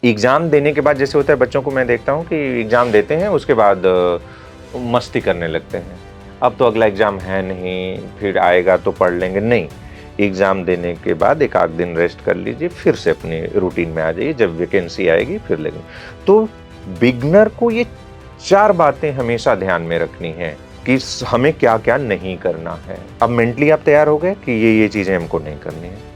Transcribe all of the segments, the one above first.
Exam देने के बाद जैसे होता है बच्चों को मैं देखता हूँ कि एग्ज़ाम देते हैं उसके बाद मस्ती करने लगते हैं। अब तो अगला एग्ज़ाम है नहीं, फिर आएगा तो पढ़ लेंगे, नहीं। एग्ज़ाम देने के बाद 1 आध दिन रेस्ट कर लीजिए, फिर से अपने रूटीन में आ जाइए, जब वैकेंसी आएगी फिर लेंगे। तो बिगिनर को ये 4 बातें हमेशा ध्यान में रखनी है कि हमें क्या-क्या नहीं करना है। अब मेंटली आप तैयार हो गए कि ये चीज़ें हमको नहीं करनी है।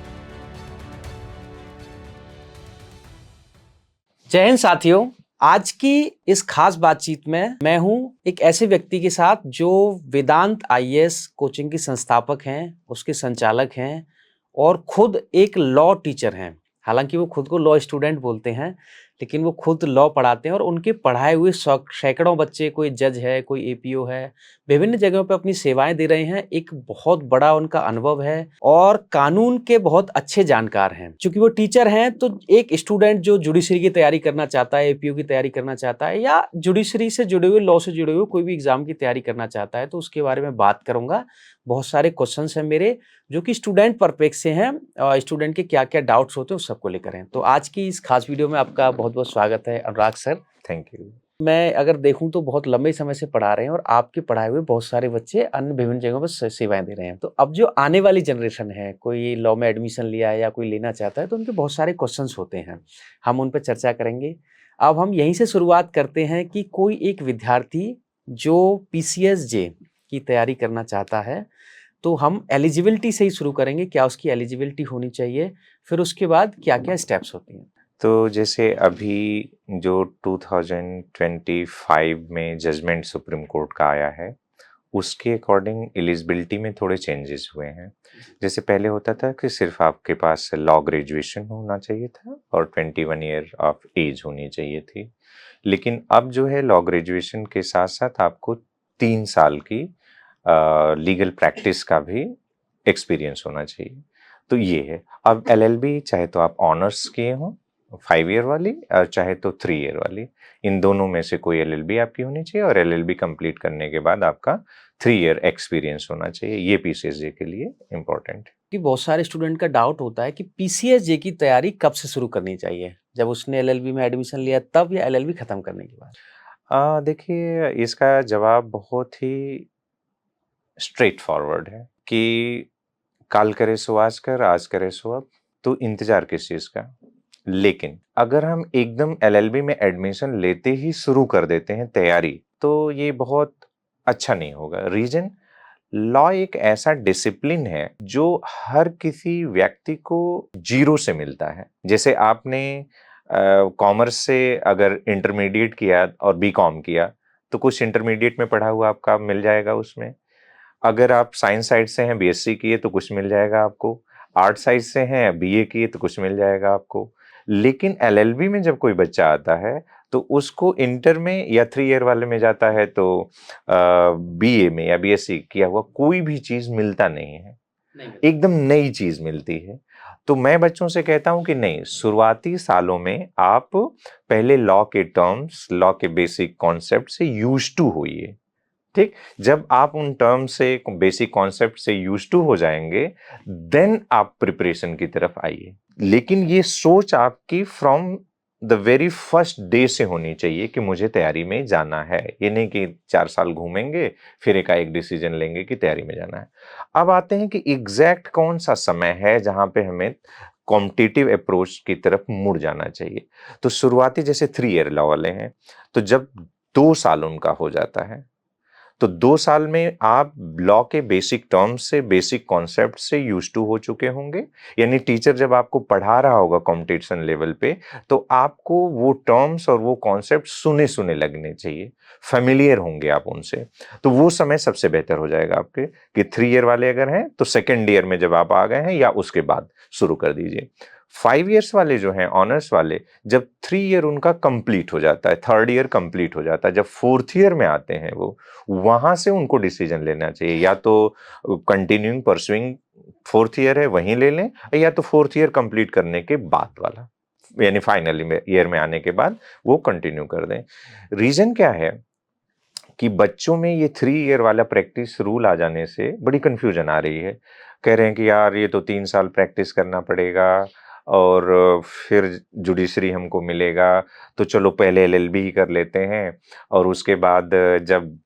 जय हिंद साथियों। आज की इस खास बातचीत में मैं हूं एक ऐसे व्यक्ति के साथ जो वेदांत आईएएस कोचिंग की संस्थापक हैं, उसके संचालक हैं और खुद एक लॉ टीचर हैं। हालांकि वो खुद को लॉ स्टूडेंट बोलते हैं, लेकिन वो खुद लॉ पढ़ाते हैं और उनके पढ़ाए हुए सैकड़ों बच्चे, कोई जज है, कोई एपीओ है, विभिन्न जगहों पे अपनी सेवाएं दे रहे हैं। एक बहुत बड़ा उनका अनुभव है और कानून के बहुत अच्छे जानकार हैं। चूंकि वो टीचर हैं तो एक स्टूडेंट जो जुडिशरी की तैयारी करना चाहता है, एपीओ की तैयारी करना चाहता है या जुडिशरी से जुड़े हुए, लॉ से जुड़े हुए कोई भी एग्जाम की तैयारी करना चाहता है, तो उसके बारे में बात करूंगा। बहुत सारे क्वेश्चंस हैं मेरे जो कि स्टूडेंट परपेक्स से हैं और स्टूडेंट के क्या क्या डाउट्स होते हैं उस सबको लेकर हैं। तो आज की इस खास वीडियो में आपका बहुत बहुत स्वागत है अनुराग सर। Thank you. मैं अगर देखूं तो बहुत लंबे समय से पढ़ा रहे हैं और आपके पढ़ाए हुए बहुत सारे बच्चे अन्य विभिन्न जगहों पर सेवाएं दे रहे हैं। तो अब जो आने वाली जनरेशन है, कोई लॉ में एडमिशन लिया है या कोई लेना चाहता है, तो उनके बहुत सारे क्वेश्चंस होते हैं, हम उन पर चर्चा करेंगे। अब हम यहीं से शुरुआत करते हैं कि कोई एक विद्यार्थी जो पीसीएस जे की तैयारी करना चाहता है, तो हम एलिजिबिलिटी से ही शुरू करेंगे। क्या उसकी एलिजिबिलिटी होनी चाहिए, फिर उसके बाद क्या क्या स्टेप्स होती हैं। तो जैसे अभी जो 2025 में जजमेंट सुप्रीम कोर्ट का आया है, उसके अकॉर्डिंग एलिजिबिलिटी में थोड़े चेंजेस हुए हैं। जैसे पहले होता था कि सिर्फ आपके पास लॉ ग्रेजुएशन होना चाहिए था और 21 ईयर ऑफ एज होनी चाहिए थी। लेकिन अब जो है लॉ ग्रेजुएशन के साथ-साथ आपको 3 साल की लीगल प्रैक्टिस का भी एक्सपीरियंस होना चाहिए। तो ये है। अब एलएलबी चाहे तो आप ऑनर्स किए हों 5 ईयर वाली और चाहे तो 3 ईयर वाली, इन दोनों में से कोई एलएलबी आपकी होनी चाहिए और एलएलबी कंप्लीट करने के बाद आपका 3 ईयर एक्सपीरियंस होना चाहिए। ये पीसीएसजे के लिए इम्पोर्टेंट है। कि बहुत सारे स्टूडेंट का डाउट होता है कि पीसीएस जे की तैयारी कब से शुरू करनी चाहिए, जब उसने एलएलबी में एडमिशन लिया तब या एलएलबी खत्म करने के बाद। देखिए इसका जवाब बहुत ही स्ट्रेट फॉरवर्ड है कि काल करे सो आज करे सो अब, तो इंतजार किस चीज़ का? लेकिन अगर हम एकदम एलएलबी में एडमिशन लेते ही शुरू कर देते हैं तैयारी, तो ये बहुत अच्छा नहीं होगा। रीज़न, लॉ एक ऐसा डिसिप्लिन है जो हर किसी व्यक्ति को ज़ीरो से मिलता है। जैसे आपने कॉमर्स से अगर इंटरमीडिएट किया और बीकॉम किया, तो कुछ इंटरमीडिएट में पढ़ा हुआ आपका मिल जाएगा उसमें। अगर आप साइंस साइड से हैं, बीएससी किए तो कुछ मिल जाएगा आपको। आर्ट साइड से हैं, बीए किए तो कुछ मिल जाएगा आपको। लेकिन एलएलबी में जब कोई बच्चा आता है, तो उसको इंटर में या 3 ईयर वाले में जाता है तो बीए में या बीएससी किया हुआ कोई भी चीज़ मिलता नहीं है। एकदम नई चीज़ मिलती है। तो मैं बच्चों से कहता हूँ कि नहीं, शुरुआती सालों में आप पहले लॉ के टर्म्स, लॉ के बेसिक कॉन्सेप्ट से यूज्ड टू होइए। ठीक? जब आप उन टर्म से, बेसिक कॉन्सेप्ट से यूज्ड टू हो जाएँगे, देन आप प्रिपरेशन की तरफ आइए। लेकिन ये सोच आपकी from the very first day से होनी चाहिए कि मुझे तैयारी में जाना है। ये नहीं कि 4 साल घूमेंगे, फिर एकाएक डिसीजन लेंगे कि तैयारी में जाना है। अब आते हैं कि एग्ज़ैक्ट कौन-सा समय है जहाँ पे हमें कॉम्पिटिटिव अप्रोच की तरफ मुड़ जाना चाहिए। तो शुरुआती जैसे 3 ईयर लॉ वाले हैं, तो जब 2 साल उनका हो जाता है, तो 2 साल में आप लॉ के बेसिक टर्म्स से, बेसिक कॉन्सेप्ट से यूज्ड टू हो चुके होंगे। यानी टीचर जब आपको पढ़ा रहा होगा कॉम्पिटिशन लेवल पे, तो आपको वो टर्म्स और वो कॉन्सेप्ट सुने-सुने लगने चाहिए, फ़ैमिलियर होंगे आप उनसे। तो वो समय सबसे बेहतर हो जाएगा आपके कि 3 ईयर वाले अगर हैं, तो सेकंड ईयर में जब आप आ गए हैं या उसके बाद शुरू कर दीजिए। 5 इयर्स वाले जो हैं, ऑनर्स वाले, जब 3 ईयर उनका कंप्लीट हो जाता है, थर्ड ईयर कंप्लीट हो जाता है, जब फोर्थ ईयर में आते हैं वो, वहाँ से उनको डिसीजन लेना चाहिए। या तो कंटिन्यूइंग परस्यूइंग फोर्थ ईयर है वहीं ले लें, या तो फोर्थ ईयर कंप्लीट करने के बाद वाला, यानी फाइनल में ईयर में आने के बाद वो कंटिन्यू कर दें। रीज़न क्या है कि बच्चों में ये 3 ईयर वाला प्रैक्टिस रूल आ जाने से बड़ी कन्फ्यूजन आ रही है। कह रहे हैं कि यार ये तो 3 साल प्रैक्टिस करना पड़ेगा और फिर जुडिशरी हमको मिलेगा, तो चलो पहले एलएलबी ही कर लेते हैं और उसके बाद जब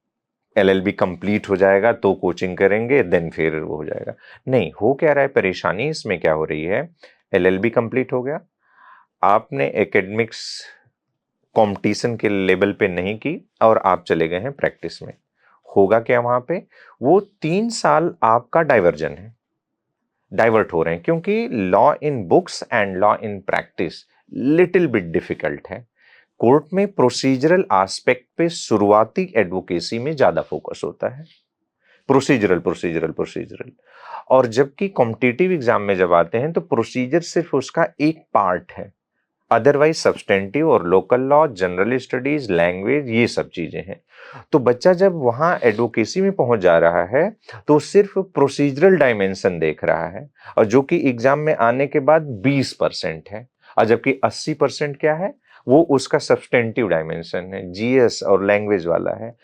एलएलबी कंप्लीट हो जाएगा तो कोचिंग करेंगे, देन फिर वो हो जाएगा। नहीं, हो क्या रहा है, परेशानी इसमें क्या हो रही है, एलएलबी कंप्लीट हो गया, आपने एकेडमिक्स कंपटीशन के लेवल पे नहीं की और आप चले गए हैं प्रैक्टिस में। होगा क्या वहां पे, वो 3 साल आपका डाइवर्जन है, डाइवर्ट हो रहे हैं, क्योंकि law in books and law in practice little bit difficult है। कोर्ट में प्रोसीजरल एस्पेक्ट पे शुरुआती एडवोकेसी में ज्यादा फोकस होता है, प्रोसीजरल प्रोसीजरल प्रोसीजरल, और जबकि कॉम्पिटिटिव एग्जाम में जब आते हैं तो प्रोसीजर सिर्फ उसका एक पार्ट है, अदरवाइज सब्सटेंटिव और local law, general studies, language, ये सब चीजें हैं। तो बच्चा जब वहां एडवोकेसी में पहुंच जा रहा है तो सिर्फ प्रोसीजरल डायमेंशन देख रहा है, और जो कि एग्जाम में आने के बाद 20% है, और जबकि 80% क्या है, वो उसका सब्सटेंटिव डायमेंशन है, जीएस और लैंग्वेज वाला है।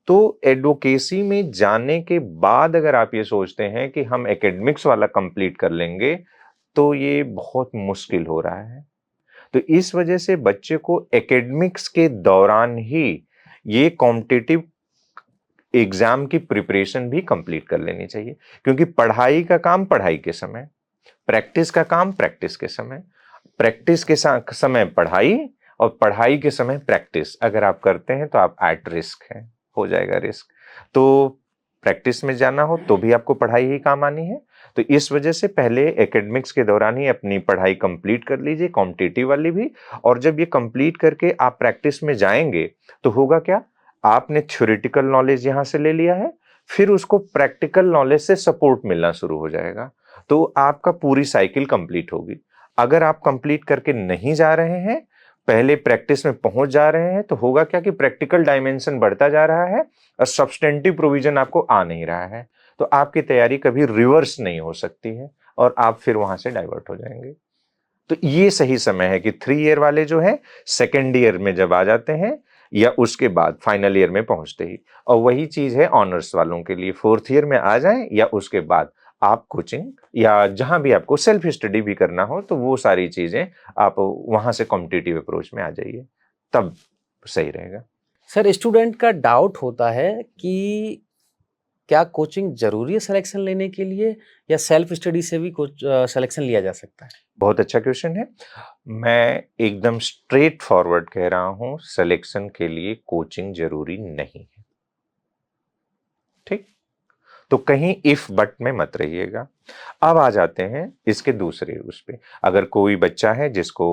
तो एडवोकेसी में जाने के बाद अगर आप ये सोचते हैं कि हम एकेडमिक्स वाला कंप्लीट कर लेंगे, तो ये बहुत मुश्किल हो रहा है। तो इस वजह से बच्चे को एकेडमिक्स के दौरान ही ये कॉम्पिटिटिव एग्जाम की प्रिपरेशन भी कंप्लीट कर लेनी चाहिए, क्योंकि पढ़ाई का काम पढ़ाई के समय, प्रैक्टिस का काम प्रैक्टिस के समय, प्रैक्टिस के समय पढ़ाई, और पढ़ाई के समय प्रैक्टिस अगर आप करते हैं तो आप एट रिस्क हैं, हो जाएगा रिस्क। तो प्रैक्टिस में जाना हो तो भी आपको पढ़ाई ही काम आनी है। तो इस वजह से पहले एकेडमिक्स के दौरान ही अपनी पढ़ाई कंप्लीट कर लीजिए, कॉम्पिटिटिव वाली भी, और जब ये कंप्लीट करके आप प्रैक्टिस में जाएंगे तो होगा क्या, आपने थ्योरेटिकल नॉलेज यहां से ले लिया है, फिर उसको प्रैक्टिकल नॉलेज से सपोर्ट मिलना शुरू हो जाएगा, तो आपका पूरी साइकिल कंप्लीट होगी। अगर आप कंप्लीट करके नहीं जा रहे हैं, पहले प्रैक्टिस में पहुंच जा रहे हैं, तो होगा क्या कि प्रैक्टिकल डायमेंशन बढ़ता जा रहा है और सब्सटेंटिव प्रोविजन आपको आ नहीं रहा है, तो आपकी तैयारी कभी रिवर्स नहीं हो सकती है और आप फिर वहां से डाइवर्ट हो जाएंगे। तो ये सही समय है कि 3 ईयर वाले जो है सेकेंड ईयर में जब आ जाते हैं या उसके बाद फाइनल ईयर में पहुंचते ही, और वही चीज है ऑनर्स वालों के लिए, 4th ईयर में आ जाएं या उसके बाद आप कोचिंग या जहां भी आपको सेल्फ स्टडी भी करना हो, तो वो सारी चीजें आप वहां से कॉम्पिटिटिव अप्रोच में आ जाइए, तब सही रहेगा। सर, स्टूडेंट का डाउट होता है कि क्या कोचिंग जरूरी है सिलेक्शन लेने के लिए, या सेल्फ स्टडी से भी कुछ सिलेक्शन लिया जा सकता है? बहुत अच्छा क्वेश्चन है। मैं एकदम स्ट्रेट फॉरवर्ड कह रहा हूं, सिलेक्शन के लिए कोचिंग जरूरी नहीं है, ठीक? तो कहीं इफ बट में मत रहिएगा। अब आ जाते हैं इसके दूसरे उस पे, अगर कोई बच्चा है जिसको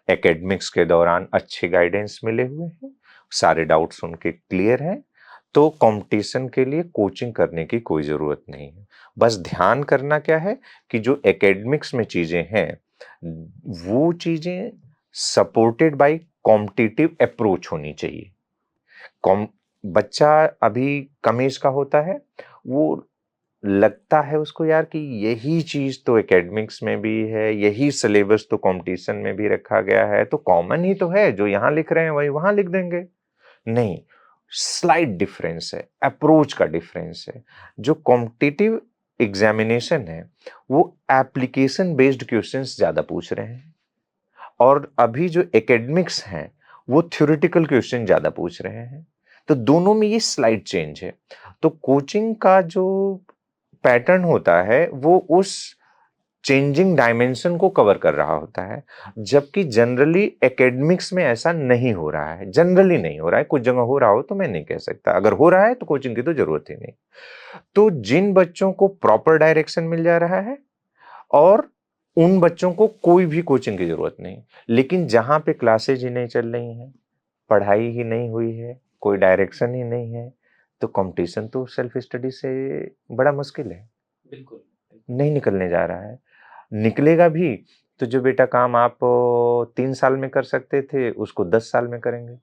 एकेडमिक्स के दौरान अच्छे गाइडेंस मिले हुए हैं, सारे डाउट्स उनके क्लियर हैं, तो कंपटीशन के लिए कोचिंग करने की कोई जरूरत नहीं है। बस ध्यान करना क्या है कि जो एकेडमिक्स में चीजें हैं वो चीजें सपोर्टेड बाय कॉम्पिटिटिव अप्रोच होनी चाहिए। कॉम बच्चा अभी कम एज का होता है, वो लगता है उसको यार कि यही चीज तो एकेडमिक्स में भी है, यही सिलेबस तो कंपटीशन में भी रखा गया है, तो कॉमन ही तो है, जो यहाँ लिख रहे हैं वही वहां लिख देंगे। नहीं, स्लाइट डिफरेंस है, अप्रोच का डिफरेंस है। जो कॉम्पिटिटिव एग्जामिनेशन है वो एप्लीकेशन बेस्ड क्वेश्चंस ज्यादा पूछ रहे हैं, और अभी जो एकेडमिक्स हैं वो थ्योरेटिकल क्वेश्चन ज्यादा पूछ रहे हैं, तो दोनों में ये स्लाइट चेंज है। तो कोचिंग का जो पैटर्न होता है वो उस चेंजिंग डायमेंशन को कवर कर रहा होता है, जबकि जनरली एकेडमिक्स में ऐसा नहीं हो रहा है, जनरली नहीं हो रहा है, कुछ जगह हो रहा हो तो मैं नहीं कह सकता, अगर हो रहा है तो कोचिंग की तो जरूरत ही नहीं। तो जिन बच्चों को प्रॉपर डायरेक्शन मिल जा रहा है और उन बच्चों को कोई भी कोचिंग की जरूरत नहीं, लेकिन जहां पे क्लासेज ही नहीं चल रही हैं, पढ़ाई ही नहीं हुई है, कोई डायरेक्शन ही नहीं है, तो कंपटीशन तो सेल्फ स्टडी से बड़ा मुश्किल है, बिल्कुल। नहीं निकलने जा रहा है। निकलेगा भी तो जो बेटा काम आप 3 साल में कर सकते थे उसको 10 साल में करेंगे।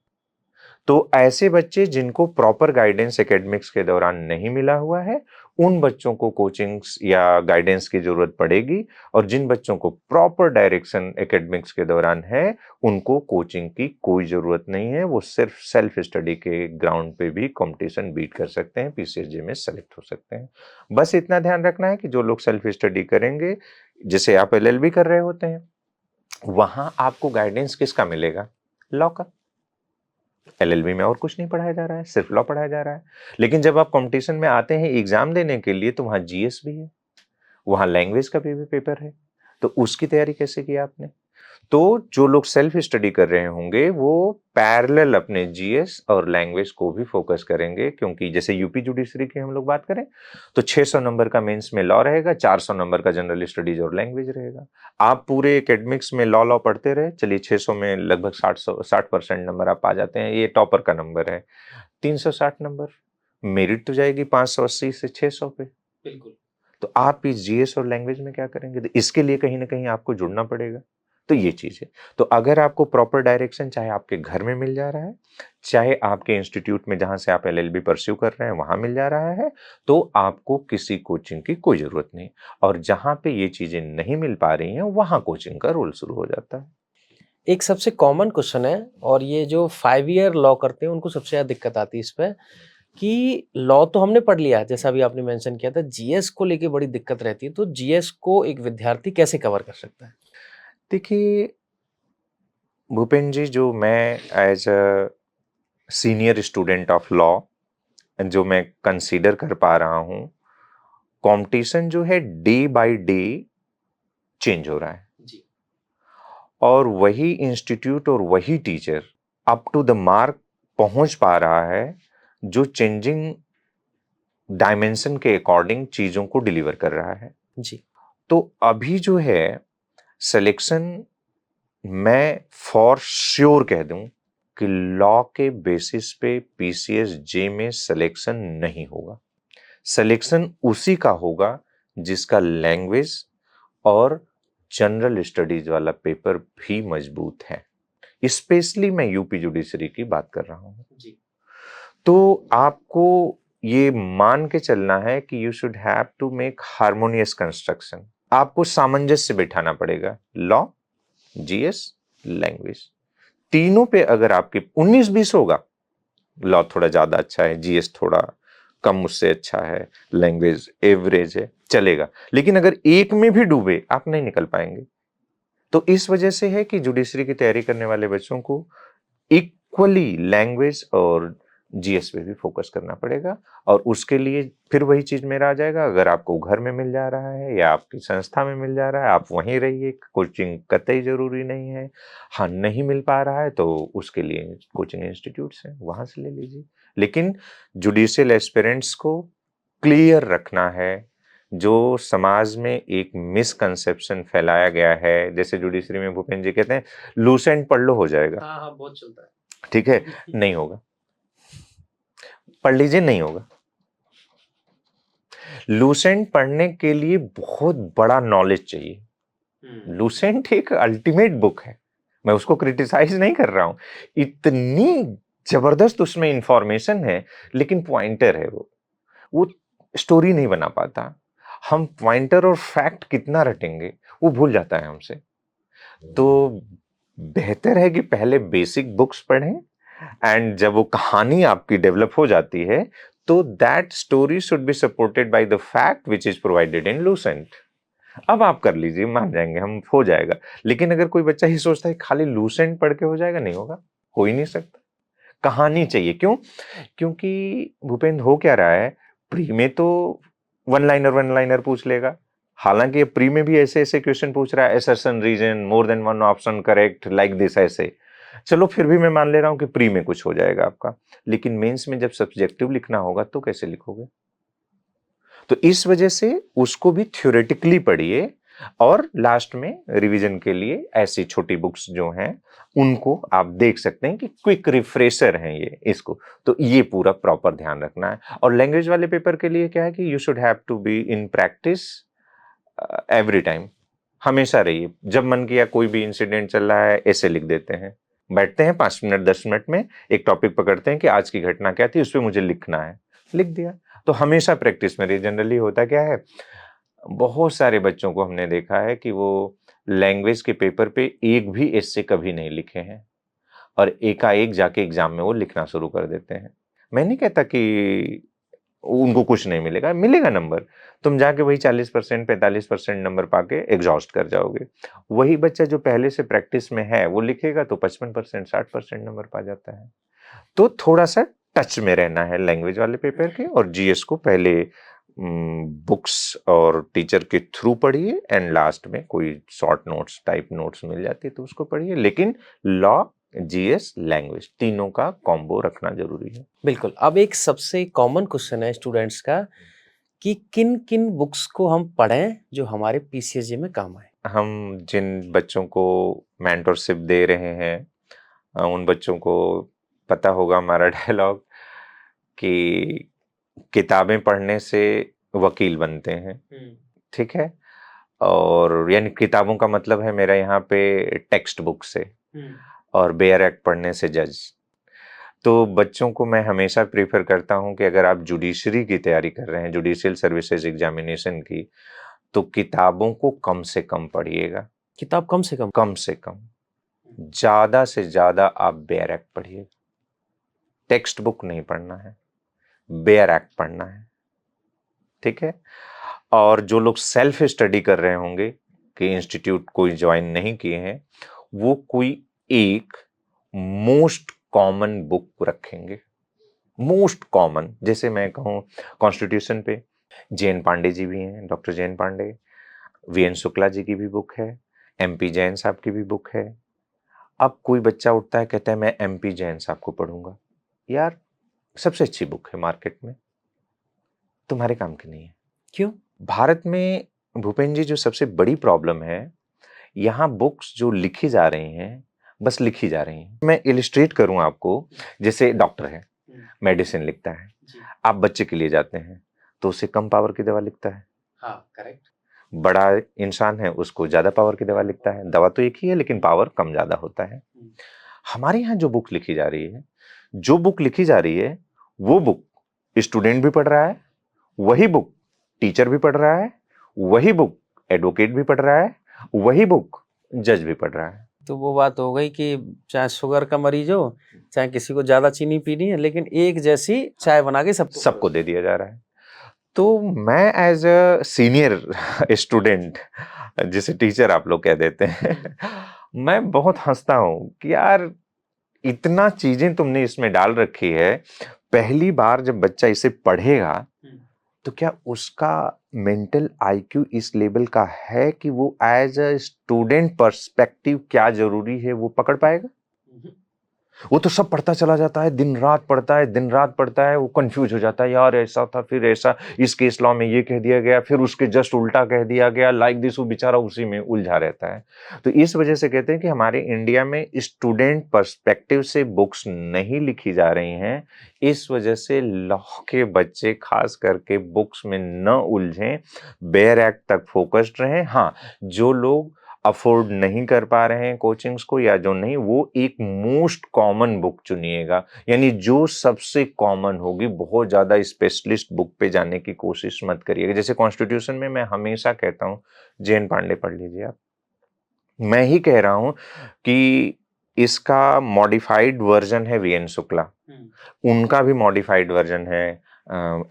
तो ऐसे बच्चे जिनको प्रॉपर गाइडेंस एकेडमिक्स के दौरान नहीं मिला हुआ है, उन बच्चों को कोचिंग्स या गाइडेंस की जरूरत पड़ेगी, और जिन बच्चों को प्रॉपर डायरेक्शन एकेडमिक्स के दौरान है उनको कोचिंग की कोई जरूरत नहीं है, वो सिर्फ सेल्फ स्टडी के ग्राउंड पे भी कंपटीशन बीट कर सकते हैं, पीसीएसजे में सेलेक्ट हो सकते हैं। बस इतना ध्यान रखना है कि जो लोग सेल्फ स्टडी करेंगे, जैसे आप एलएलबी कर रहे होते हैं, वहां आपको गाइडेंस किसका मिलेगा? लॉ का। एलएलबी में और कुछ नहीं पढ़ाया जा रहा है, सिर्फ लॉ पढ़ाया जा रहा है। लेकिन जब आप कंपटीशन में आते हैं एग्जाम देने के लिए, तो वहां जीएस भी है, वहां लैंग्वेज का भी पेपर है। तो उसकी तैयारी कैसे की आपने? तो जो लोग सेल्फ स्टडी कर रहे होंगे वो पैरेलल अपने जीएस और लैंग्वेज को भी फोकस करेंगे, क्योंकि जैसे यूपी जुडिशरी की हम लोग बात करें तो 600 नंबर का मेंस में लॉ रहेगा, 400 नंबर का जनरल स्टडीज और लैंग्वेज रहेगा। आप पूरे एकेडमिक्स में लॉ लॉ पढ़ते रहे, चलिए 600 में लगभग 60% नंबर आप पा जाते हैं, ये टॉपर का नंबर है। 360 नंबर, मेरिट तो जाएगी 580 से 600 पे। बिल्कुल। तो आप इस जीएस और लैंग्वेज में क्या करेंगे? तो इसके लिए कहीं ना कहीं आपको जुड़ना पड़ेगा। तो ये चीज है। तो अगर आपको प्रॉपर डायरेक्शन चाहे आपके घर में मिल जा रहा है, चाहे आपके इंस्टीट्यूट में जहां से आप एलएलबी परस्यू कर रहे हैं वहां मिल जा रहा है, तो आपको किसी कोचिंग की कोई जरूरत नहीं। और जहां पे ये चीजें नहीं मिल पा रही हैं वहां कोचिंग का रोल शुरू हो जाता है। एक सबसे कॉमन क्वेश्चन है, और ये जो 5 ईयर लॉ करते हैं उनको सबसे ज़्यादा दिक्कत आती है इस पे, कि लॉ तो हमने पढ़ लिया, जैसा अभी आपने मेंशन किया था, जीएस को लेके बड़ी दिक्कत रहती है। तो जीएस को एक विद्यार्थी कैसे कवर कर सकता है? देखिए भूपेन जी, जो मैं as a senior student of law जो मैं कंसीडर कर पा रहा हूं, कंपटीशन जो है डे बाय डे चेंज हो रहा है। जी। और वही इंस्टीट्यूट और वही teacher up to the mark पहुंच पा रहा है जो चेंजिंग डायमेंशन के अकॉर्डिंग चीजों को डिलीवर कर रहा है। जी। तो अभी जो है सिलेक्शन, मैं फॉर श्योर कह दूं कि लॉ के बेसिस पे पीसीएस जे में सिलेक्शन नहीं होगा। सिलेक्शन उसी का होगा जिसका लैंग्वेज और जनरल स्टडीज वाला पेपर भी मजबूत है। स्पेशली मैं यूपी जुडिशरी की बात कर रहा हूं। जी। तो आपको ये मान के चलना है कि you should have to make harmonious construction. आपको सामंजस्य बिठाना पड़ेगा, लॉ, जीएस, लैंग्वेज, तीनों पे अगर आपके 19-20 होगा, लॉ थोड़ा ज्यादा अच्छा है, जीएस थोड़ा कम मुझसे अच्छा है, लैंग्वेज एवरेज है, चलेगा। लेकिन अगर एक में भी डूबे आप नहीं निकल पाएंगे। तो इस वजह से है कि जुडिशरी की तैयारी करने वाले बच्चों को इक्वली लैंग्वेज और जीएस पे भी फोकस करना पड़ेगा। और उसके लिए फिर वही चीज मेरा आ जाएगा, अगर आपको घर में मिल जा रहा है या आपकी संस्था में मिल जा रहा है, आप वहीं रहिए, कोचिंग कतई जरूरी नहीं है। हाँ, नहीं मिल पा रहा है तो उसके लिए कोचिंग इंस्टीट्यूट्स हैं, वहां से ले लीजिए। लेकिन जुडिशियल एस्पिरेंट्स को क्लियर रखना है। जो समाज में एक मिसकंसेप्शन फैलाया गया है, जैसे जुडिशरी में भूपेन जी कहते हैं लूसेंट पढ़ लो हो जाएगा। हाँ, हाँ, बहुत चलता है। ठीक है, नहीं होगा, पढ़ लीजिए, नहीं होगा। लूसेंट पढ़ने के लिए बहुत बड़ा नॉलेज चाहिए। लूसेंट एक अल्टीमेट बुक है, मैं उसको क्रिटिसाइज नहीं कर रहा हूं, इतनी जबरदस्त उसमें इंफॉर्मेशन है, लेकिन पॉइंटर है वो स्टोरी नहीं बना पाता। हम पॉइंटर और फैक्ट कितना रटेंगे वो भूल जाता है हमसे। तो बेहतर है कि पहले बेसिक बुक्स पढ़ें, एंड जब वो कहानी आपकी डेवलप हो जाती है तो that story should be supported by the fact which is provided in Lucent. अब आप कर लीजिए, मान जाएंगे हम, हो जाएगा। लेकिन अगर कोई बच्चा ही सोचता है खाली लूसेंट पढ़ के हो जाएगा, नहीं होगा, हो ही नहीं सकता। कहानी चाहिए। क्यों? क्योंकि भूपेंद्र हो क्या रहा है, प्री में तो वन लाइनर पूछ लेगा। हालांकि प्री में भी ऐसे ऐसे क्वेश्चन पूछ रहा है, assertion reason, more than one option correct, like this, ऐसे। चलो फिर भी मैं मान ले रहा हूं कि प्री में कुछ हो जाएगा आपका, लेकिन मेंस में जब सब्जेक्टिव लिखना होगा तो कैसे लिखोगे? तो इस वजह से उसको भी थ्योरेटिकली पढ़िए, और लास्ट में रिवीजन के लिए ऐसी छोटी बुक्स जो हैं उनको आप देख सकते हैं कि क्विक रिफ्रेशर हैं ये इसको। तो ये पूरा प्रॉपर ध्यान रखना है। और लैंग्वेज वाले पेपर के लिए क्या है कि you should have to be in practice every time. हमेशा रहिए, जब मन किया कोई भी इंसिडेंट चल रहा है ऐसे लिख देते हैं, बैठते हैं 5 मिनट 10 मिनट में एक टॉपिक पकड़ते हैं कि आज की घटना क्या थी, उस पर मुझे लिखना है, लिख दिया। तो हमेशा प्रैक्टिस में रहिए। जनरली होता क्या है, बहुत सारे बच्चों को हमने देखा है कि वो लैंग्वेज के पेपर पे एक भी एस्से कभी नहीं लिखे हैं, और एकाएक जाके एग्जाम में वो लिखना शुरू कर देते हैं। मैं नहीं कहता कि उनको कुछ नहीं मिलेगा, मिलेगा नंबर, तुम जाके वही 40% 45% नंबर पाके एग्जॉस्ट कर जाओगे। वही बच्चा जो पहले से प्रैक्टिस में है वो लिखेगा तो 55% 60% नंबर पा जाता है। तो थोड़ा सा टच में रहना है लैंग्वेज वाले पेपर के, और जीएस को पहले बुक्स और टीचर के थ्रू पढ़िए, एंड लास्ट में कोई शॉर्ट नोट्स टाइप नोट्स मिल जाती है तो उसको पढ़िए, लेकिन लॉ, जीएस, लैंग्वेज तीनों का कॉम्बो रखना जरूरी है। बिल्कुल। अब एक सबसे कॉमन क्वेश्चन है स्टूडेंट्स का कि किन किन बुक्स को हम पढ़ें जो हमारे पीसीएसजे में काम आए। हम जिन बच्चों को मेंटरशिप दे रहे हैं उन बच्चों को पता होगा हमारा डायलॉग कि किताबें पढ़ने से वकील बनते हैं, ठीक है, और यानी किताबों का मतलब है मेरा यहाँ पे टेक्स्ट बुक से, और बेयर एक्ट पढ़ने से जज। तो बच्चों को मैं हमेशा प्रीफर करता हूँ कि अगर आप जुडिशरी की तैयारी कर रहे हैं, जुडिशियल सर्विसेज एग्जामिनेशन की, तो किताबों को कम से कम पढ़िएगा। किताब कम से कम? कम से कम, ज्यादा से ज्यादा आप बेयर एक्ट पढ़िए। टेक्स्ट बुक नहीं पढ़ना है, बेयर एक्ट पढ़ना है, ठीक है। और जो लोग सेल्फ स्टडी कर रहे होंगे कि इंस्टीट्यूट कोई ज्वाइन नहीं किए हैं, वो कोई एक मोस्ट कॉमन बुक रखेंगे। मोस्ट कॉमन, जैसे मैं कहूँ कॉन्स्टिट्यूशन पे जैन पांडे जी भी हैं, डॉक्टर जैन पांडे, वीएन शुक्ला जी की भी बुक है, एमपी जैन साहब की भी बुक है। अब कोई बच्चा उठता है कहता है मैं एमपी जैन साहब को पढ़ूंगा, यार सबसे अच्छी बुक है मार्केट में, तुम्हारे काम की नहीं है। क्यों? भारत में भूपेन जी जो सबसे बड़ी प्रॉब्लम है, यहाँ बुक्स जो लिखी जा रही हैं बस लिखी जा रही हैं। मैं इलिस्ट्रेट करूं आपको, जैसे डॉक्टर है, मेडिसिन लिखता है, आप बच्चे के लिए जाते हैं तो उसे कम पावर की दवा लिखता है। हाँ, करेक्ट। बड़ा इंसान है उसको ज्यादा पावर की दवा लिखता है, दवा तो एक ही है लेकिन पावर कम ज्यादा होता है। हमारे यहाँ जो बुक लिखी जा रही है, जो बुक लिखी जा रही है वो बुक स्टूडेंट भी पढ़ रहा है, वही बुक टीचर भी पढ़ रहा है, वही बुक एडवोकेट भी पढ़ रहा है, वही बुक जज भी पढ़ रहा है। तो वो बात हो गई कि चाहे शुगर का मरीज हो, चाहे किसी को ज्यादा चीनी पीनी है, लेकिन एक जैसी चाय बना के सबको दे दिया जा रहा है। तो मैं एज अ सीनियर स्टूडेंट, जिसे टीचर आप लोग कह देते हैं, मैं बहुत हंसता हूं कि यार इतना चीजें तुमने इसमें डाल रखी है, पहली बार जब बच्चा इसे पढ़ेगा तो क्या उसका मेंटल आईक्यू इस लेवल का है कि वो एज अ स्टूडेंट पर्सपेक्टिव क्या जरूरी है वो पकड़ पाएगा? वो तो सब पढ़ता चला जाता है, दिन रात पढ़ता है, दिन रात पढ़ता है, वो कंफ्यूज हो जाता है, यार ऐसा था, फिर ऐसा, इस केस लॉ में ये कह दिया गया, फिर उसके जस्ट उल्टा कह दिया गया, लाइक दिस, वो बेचारा उसी में उलझा रहता है। तो इस वजह से कहते हैं कि हमारे इंडिया में स्टूडेंट पर्सपेक्टिव से बुक्स नहीं लिखी जा रही हैं। इस वजह से लॉ के बच्चे खास करके बुक्स में न उलझें, बेयर एक्ट तक फोकस्ड रहें। हाँ, जो लोग अफोर्ड नहीं कर पा रहे हैं कोचिंग्स को, या जो नहीं, वो एक मोस्ट कॉमन बुक चुनिएगा, यानी जो सबसे कॉमन होगी। बहुत ज्यादा स्पेशलिस्ट बुक पे जाने की कोशिश मत करिएगा। जैसे कॉन्स्टिट्यूशन में मैं हमेशा कहता हूं जैन पांडे पढ़ लीजिए आप। मैं ही कह रहा हूं कि इसका मॉडिफाइड वर्जन है वीएन शुक्ला, उनका भी मॉडिफाइड वर्जन है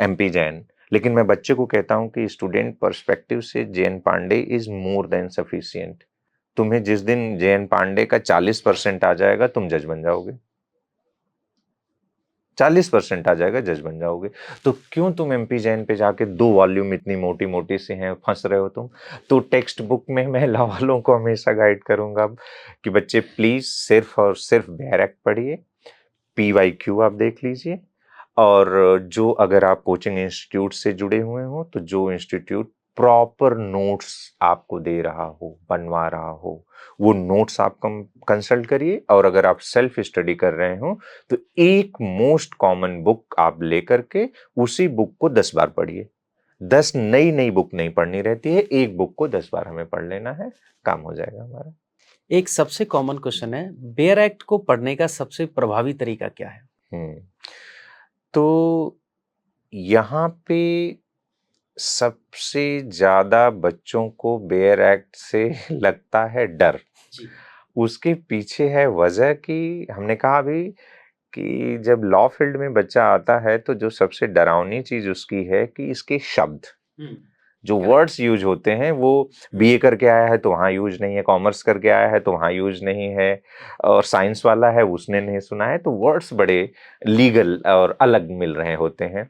एमपी जैन, लेकिन मैं बच्चे को कहता हूं कि स्टूडेंट पर्सपेक्टिव से Jain Pandey is more than sufficient. तुम्हें जिस दिन जैन पांडे का 40% आ जाएगा तुम जज बन जाओगे, 40% आ जाएगा जज बन जाओगे। तो क्यों तुम एमपी जैन पे जाके 2 वॉल्यूम इतनी मोटी मोटी सी हैं फंस रहे हो तुम? तो टेक्स्ट बुक में मैं लॉ वालों को हमेशा गाइड करूंगा कि बच्चे प्लीज सिर्फ और सिर्फ बेयर एक्ट पढ़िए, पीवाईक्यू आप देख लीजिए, और जो अगर आप कोचिंग इंस्टीट्यूट से जुड़े हुए हो तो जो इंस्टीट्यूट प्रॉपर नोट्स आपको दे रहा हो, बनवा रहा हो, वो नोट्स आप कंसल्ट करिए। और अगर आप सेल्फ स्टडी कर रहे हो तो एक मोस्ट कॉमन बुक आप लेकर के उसी बुक को 10 बार पढ़िए। 10 नई नई बुक नहीं पढ़नी रहती है, एक बुक को 10 बार हमें पढ़ लेना है, काम हो जाएगा हमारा। एक सबसे कॉमन क्वेश्चन है, बेयर एक्ट को पढ़ने का सबसे प्रभावी तरीका क्या है? तो यहाँ पे सबसे ज्यादा बच्चों को बेयर एक्ट से लगता है डर। उसके पीछे है वजह कि हमने कहा अभी कि जब लॉ फील्ड में बच्चा आता है तो जो सबसे डरावनी चीज उसकी है कि इसके शब्द, जो वर्ड्स यूज होते हैं वो बीए करके आया है तो वहाँ यूज नहीं है, कॉमर्स करके आया है तो वहाँ यूज नहीं है, और साइंस वाला है उसने नहीं सुना है, तो वर्ड्स बड़े लीगल और अलग मिल रहे होते हैं।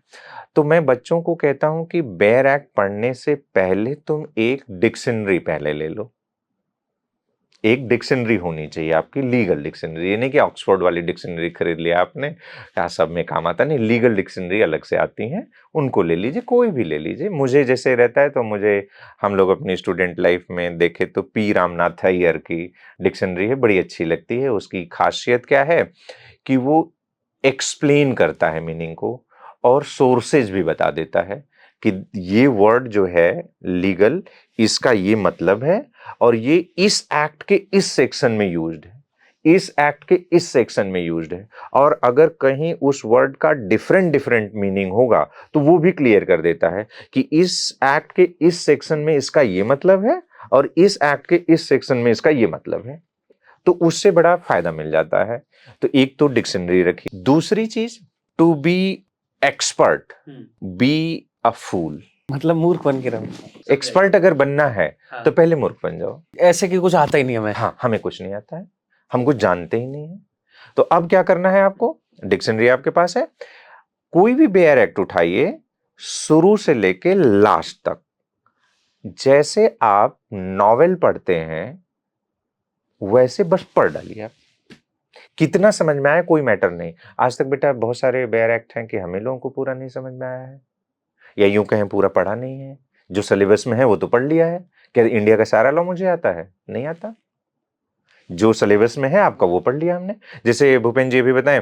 तो मैं बच्चों को कहता हूँ कि बेयर एक्ट पढ़ने से पहले तुम एक डिक्शनरी पहले ले लो। एक डिक्शनरी होनी चाहिए आपकी, लीगल डिक्शनरी। ये नहीं कि ऑक्सफोर्ड वाली डिक्शनरी खरीद लिया आपने, क्या सब में काम आता नहीं। लीगल डिक्शनरी अलग से आती हैं, उनको ले लीजिए, कोई भी ले लीजिए। मुझे जैसे रहता है तो मुझे, हम लोग अपनी स्टूडेंट लाइफ में देखे तो पी रामनाथ अय्यर की डिक्शनरी है, बड़ी अच्छी लगती है। उसकी खासियत क्या है कि वो एक्सप्लेन करता है मीनिंग को और सोर्सेज भी बता देता है कि ये वर्ड जो है लीगल, इसका ये मतलब है और ये इस एक्ट के इस सेक्शन में यूज्ड है, इस एक्ट के इस सेक्शन में यूज्ड है। और अगर कहीं उस वर्ड का डिफरेंट डिफरेंट मीनिंग होगा तो वो भी क्लियर कर देता है कि इस एक्ट के इस सेक्शन में इसका ये मतलब है और इस एक्ट के इस सेक्शन में इसका ये मतलब है। तो उससे बड़ा फायदा मिल जाता है। तो एक तो डिक्शनरी रखी। दूसरी चीज, to be expert be a fool. मतलब मूर्ख बन के रहो। एक्सपर्ट अगर बनना है तो पहले मूर्ख बन जाओ। ऐसे कि कुछ आता ही नहीं हमें। हाँ, हमें कुछ नहीं आता है, हम कुछ जानते ही नहीं है। तो अब क्या करना है आपको, डिक्शनरी आपके पास है, कोई भी बेयर एक्ट उठाइए शुरू से लेके लास्ट तक, जैसे आप नॉवेल पढ़ते हैं वैसे बस पढ़ डालिए आप। कितना समझ में आया कोई मैटर नहीं। आज तक बेटा बहुत सारे बेयर एक्ट हैं कि हमें लोगों को पूरा नहीं समझ में आया है, या यूं कहें पूरा पढ़ा नहीं है। जो सिलेबस में है वो तो पढ़ लिया है। क्या इंडिया का सारा लॉ मुझे आता है? नहीं आता। जो सिलेबस में है आपका वो पढ़ लिया हमने। जैसे भूपेन जी अभी बताएं,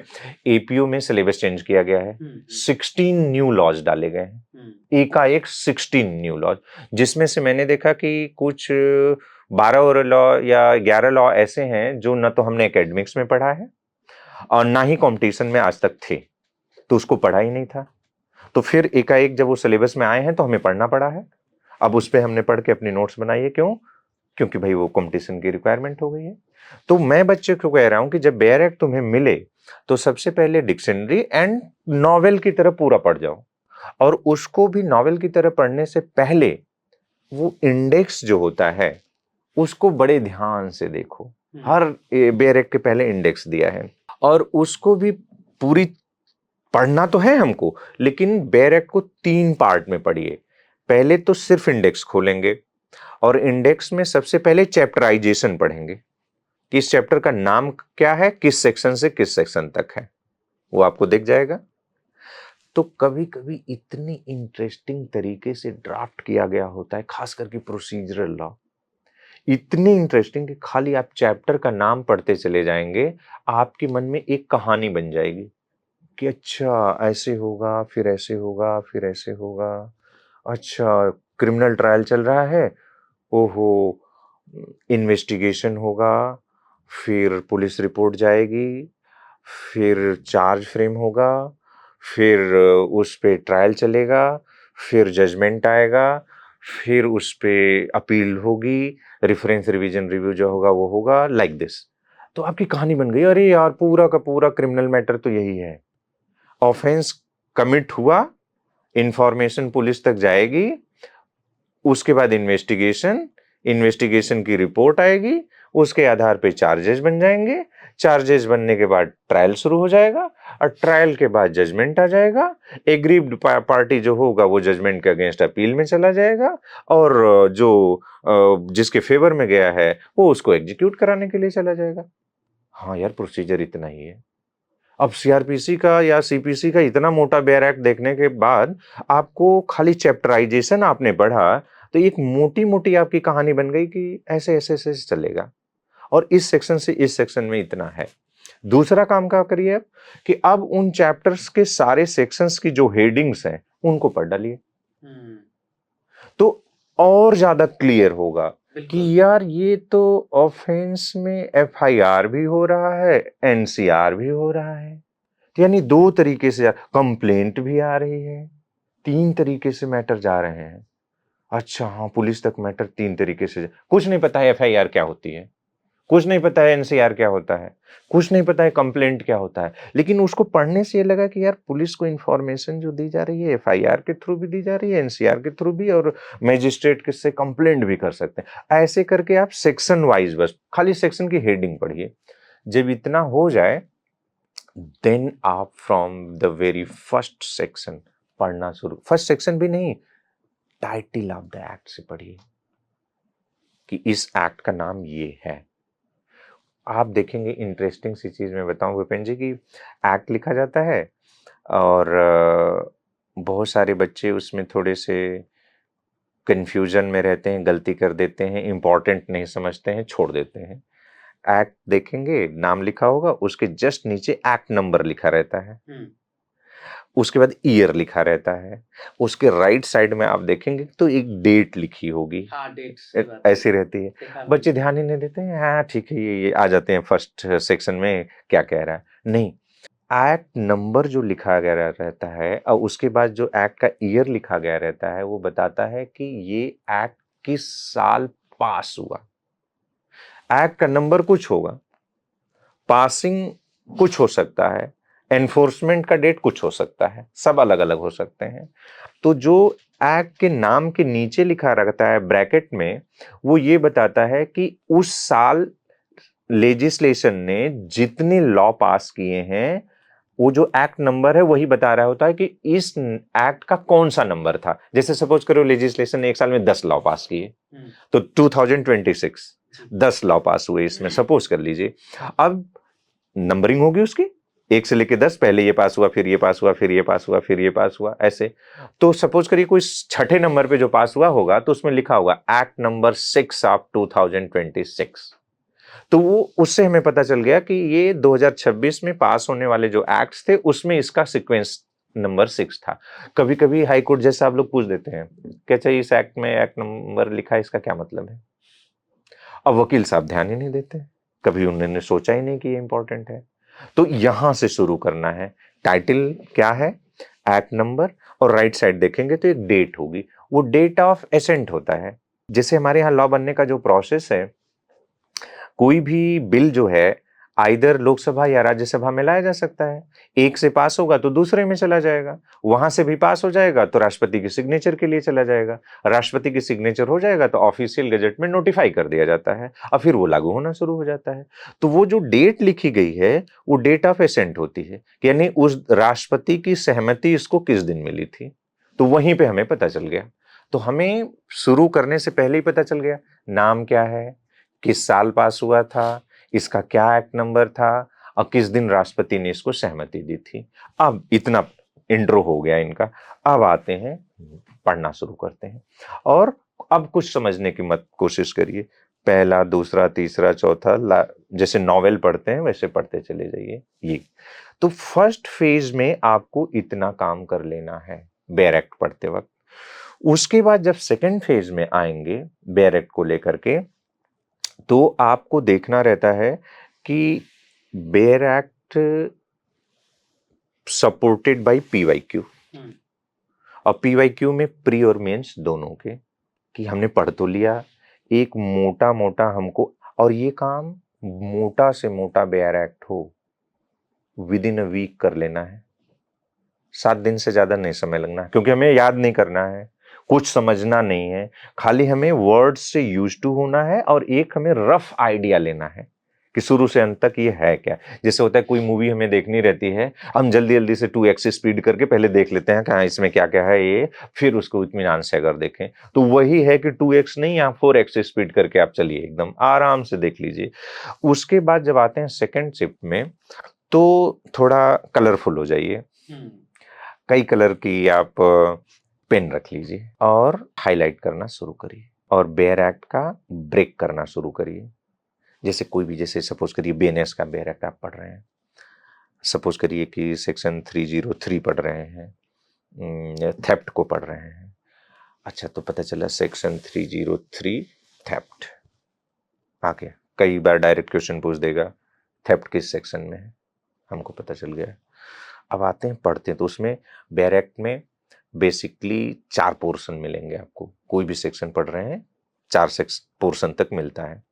एपीयू में सिलेबस चेंज किया गया है, 16 न्यू लॉज डाले गए हैं, एकाएक 16 न्यू लॉज, जिसमें से मैंने देखा कि कुछ 12 और लॉ या 11 लॉ ऐसे हैं जो न तो हमने एकेडमिक्स में पढ़ा है और ना ही कंपटीशन में आज तक थे, तो उसको पढ़ा ही नहीं था। तो फिर एकाएक जब वो सिलेबस में आए हैं तो हमें पढ़ना पड़ा है। अब उस पर हमने पढ़ के अपनी नोट्स बनाई है। क्यों? क्योंकि भाई वो कंपटीशन की रिक्वायरमेंट हो गई है। तो मैं बच्चे को कह रहा हूं कि जब बेयर एक्ट तुम्हें मिले तो सबसे पहले डिक्शनरी एंड नॉवेल की तरह पूरा पढ़ जाओ। और उसको भी नॉवेल की तरह पढ़ने से पहले वो इंडेक्स जो होता है उसको बड़े ध्यान से देखो। हर बेयर एक्ट के पहले इंडेक्स दिया है और उसको भी पूरी पढ़ना तो है हमको, लेकिन बेयर एक्ट को 3 पार्ट में पढ़िए। पहले तो सिर्फ इंडेक्स खोलेंगे और इंडेक्स में सबसे पहले चैप्टराइजेशन पढ़ेंगे कि इस चैप्टर का नाम क्या है, किस सेक्शन से किस सेक्शन तक है, वो आपको दिख जाएगा। तो कभी कभी इतनी इंटरेस्टिंग तरीके से ड्राफ्ट किया गया होता है, खास करके प्रोसीजरल लॉ, इतनी इंटरेस्टिंग कि खाली आप चैप्टर का नाम पढ़ते चले जाएंगे, आपके मन में एक कहानी बन जाएगी कि अच्छा ऐसे होगा, फिर ऐसे होगा, फिर ऐसे होगा। अच्छा, क्रिमिनल ट्रायल चल रहा है, ओहो, इन्वेस्टिगेशन होगा, फिर पुलिस रिपोर्ट जाएगी, फिर चार्ज फ्रेम होगा, फिर उस पे ट्रायल चलेगा, फिर जजमेंट आएगा, फिर उस पे अपील होगी, रेफरेंस रिवीजन रिव्यू जो होगा वो होगा, लाइक दिस। तो आपकी कहानी बन गई। अरे यार, पूरा का पूरा क्रिमिनल मैटर तो यही है। ऑफेंस कमिट हुआ, इंफॉर्मेशन पुलिस तक जाएगी, उसके बाद इन्वेस्टिगेशन, इन्वेस्टिगेशन की रिपोर्ट आएगी, उसके आधार पे चार्जेस बन जाएंगे, चार्जेस बनने के बाद ट्रायल शुरू हो जाएगा और ट्रायल के बाद जजमेंट आ जाएगा। एग्रीव्ड पार्टी जो होगा वो जजमेंट के अगेंस्ट अपील में चला जाएगा और जो जिसके फेवर में गया है वो उसको एग्जीक्यूट कराने के लिए चला जाएगा। हाँ यार, प्रोसीजर इतना ही है। अब सीआरपीसी का या सीपीसी का इतना मोटा बेयर एक्ट देखने के बाद आपको खाली चैप्टराइजेशन आपने पढ़ा तो एक मोटी मोटी आपकी कहानी बन गई कि ऐसे ऐसे ऐसे चलेगा और इस सेक्शन से इस सेक्शन में इतना है। दूसरा काम क्या करिए अब कि अब उन चैप्टर्स के सारे सेक्शंस की जो हेडिंग्स हैं उनको पढ़ डालिए, तो और ज्यादा क्लियर होगा कि यार ये तो ऑफेंस में एफआईआर भी हो रहा है, एनसीआर भी हो रहा है, यानी 2 तरीके से कंप्लेंट भी आ रही है, 3 तरीके से मैटर जा रहे हैं। अच्छा हाँ, पुलिस तक मैटर 3 तरीके से, कुछ नहीं पता है एफआईआर क्या होती है, कुछ नहीं पता है एनसीआर क्या होता है, कुछ नहीं पता है कंप्लेंट क्या होता है, लेकिन उसको पढ़ने से ये लगा कि यार पुलिस को इन्फॉर्मेशन जो दी जा रही है एफआईआर के थ्रू भी दी जा रही है, एनसीआर के थ्रू भी, और मजिस्ट्रेट किससे कंप्लेंट भी कर सकते हैं। ऐसे करके आप सेक्शन वाइज बस खाली सेक्शन की हेडिंग पढ़िए। जब इतना हो जाए देन आप from the very first section पढ़ना शुरू, फर्स्ट सेक्शन भी नहीं, टाइटल ऑफ द एक्ट से पढ़िए कि इस एक्ट का नाम ये है। आप देखेंगे इंटरेस्टिंग सी चीज मैं बताऊं विपिन जी की, एक्ट लिखा जाता है और बहुत सारे बच्चे उसमें थोड़े से कंफ्यूजन में रहते हैं, गलती कर देते हैं, इंपॉर्टेंट नहीं समझते हैं, छोड़ देते हैं। एक्ट देखेंगे, नाम लिखा होगा, उसके जस्ट नीचे एक्ट नंबर लिखा रहता है, उसके बाद ईयर लिखा रहता है, उसके राइट साइड में आप देखेंगे तो एक डेट लिखी होगी। हाँ, डेट ऐसी रहती है, बच्चे ध्यान ही नहीं देते हैं, हाँ ठीक है ये आ जाते हैं फर्स्ट सेक्शन में क्या कह रहा है। नहीं, एक्ट नंबर जो लिखा गया रहता है और उसके बाद जो एक्ट का ईयर लिखा गया रहता है वो बताता है कि ये एक्ट किस साल पास हुआ। एक्ट का नंबर कुछ होगा, पासिंग कुछ हो सकता है, एनफोर्समेंट का डेट कुछ हो सकता है, सब अलग अलग हो सकते हैं। तो जो एक्ट के नाम के नीचे लिखा रहता है ब्रैकेट में, वो ये बताता है कि उस साल लेजिस्लेशन ने जितने लॉ पास किए हैं, वो जो एक्ट नंबर है वही बता रहा होता है कि इस एक्ट का कौन सा नंबर था। जैसे सपोज करो लेजिस्लेशन ने एक साल में 10 लॉ पास किए, तो 2026 10 लॉ पास हुए इसमें, सपोज कर लीजिए। अब नंबरिंग होगी उसकी 1 से लेके 10, पहले ये पास हुआ, फिर ये पास हुआ, फिर ये पास हुआ, फिर ये पास हुआ, ऐसे। तो सपोज करिए कोई छठे नंबर पे जो पास हुआ होगा तो उसमें लिखा होगा एक्ट नंबर 6 ऑफ 2026। तो वो उससे हमें पता चल गया कि ये 2026 में पास होने वाले जो एक्ट्स थे उसमें इसका सीक्वेंस नंबर 6 था। कभी कभी हाई कोर्ट जैसा आप लोग पूछ देते हैं क्या चाहिए इस एक्ट में एक्ट नंबर लिखा है, इसका क्या मतलब है। अब वकील साहब ध्यान ही नहीं देते, कभी उन्होंने सोचा ही नहीं कि ये इंपॉर्टेंट है। तो यहां से शुरू करना है। टाइटल क्या है, एक्ट नंबर, और राइट साइड देखेंगे तो एक डेट होगी, वो डेट ऑफ एसेंट होता है। जैसे हमारे यहाँ लॉ बनने का जो प्रोसेस है, कोई भी बिल जो है आइदर लोकसभा या राज्यसभा में लाया जा सकता है। एक से पास होगा तो दूसरे में चला जाएगा, वहां से भी पास हो जाएगा तो राष्ट्रपति की सिग्नेचर के लिए चला जाएगा, राष्ट्रपति की सिग्नेचर हो जाएगा तो ऑफिशियल गजट में नोटिफाई कर दिया जाता है और फिर वो लागू होना शुरू हो जाता है। तो वो जो डेट लिखी गई है वो डेट ऑफ एसेंट होती है, यानी उस राष्ट्रपति की सहमति इसको किस दिन मिली थी। तो वहीं पे हमें पता चल गया। तो हमें शुरू करने से पहले ही पता चल गया नाम क्या है, किस साल पास हुआ था, इसका क्या एक्ट नंबर था और किस दिन राष्ट्रपति ने इसको सहमति दी थी। अब इतना इंट्रो हो गया इनका, अब आते हैं पढ़ना शुरू करते हैं। और अब कुछ समझने की मत कोशिश करिए, पहला दूसरा तीसरा चौथा जैसे नॉवेल पढ़ते हैं वैसे पढ़ते चले जाइए। ये तो फर्स्ट फेज में आपको इतना काम कर लेना है बेयर एक्ट पढ़ते वक्त। उसके बाद जब सेकंड फेज में आएंगे बेयर एक्ट को लेकर के, तो आपको देखना रहता है कि bare act supported by PYQ, और पीवाईक्यू में प्री और मेंस दोनों के, कि हमने पढ़ तो लिया एक मोटा मोटा हमको, और ये काम मोटा से मोटा बेयर एक्ट हो विद इन अ वीक कर लेना है। 7 दिन से ज्यादा नहीं समय लगना, क्योंकि हमें याद नहीं करना है, कुछ समझना नहीं है, खाली हमें वर्ड्स से यूज टू होना है और एक हमें रफ आइडिया लेना है कि शुरू से अंत तक ये है क्या। जैसे होता है कोई मूवी हमें देखनी रहती है, हम जल्दी जल्दी से 2x स्पीड करके पहले देख लेते हैं कि हाँ इसमें क्या क्या है ये, फिर उसको इत्मीनान से अगर देखें तो वही है कि 2x नहीं या 4x स्पीड करके आप चलिए एकदम आराम से देख लीजिए। उसके बाद जब आते हैं सेकेंड शिफ्ट में तो थोड़ा कलरफुल हो जाइए, कई कलर की आप पेन रख लीजिए और हाईलाइट करना शुरू करिए और बेयर एक्ट का ब्रेक करना शुरू करिए। जैसे कोई भी, जैसे सपोज करिए बीएनएस का बेयर एक्ट आप पढ़ रहे हैं, सपोज करिए कि सेक्शन 303 पढ़ रहे हैं, थेफ्ट को पढ़ रहे हैं। अच्छा, तो पता चला सेक्शन 303 थेफ्ट आ गया, कई बार डायरेक्ट क्वेश्चन पूछ देगा थेफ्ट किस सेक्शन में है, हमको पता चल गया। अब आते हैं पढ़ते हैं, तो उसमें बेयर एक्ट में बेसिकली 4 पोर्शन मिलेंगे आपको, कोई भी सेक्शन पढ़ रहे हैं 4 पोर्शन तक मिलता है।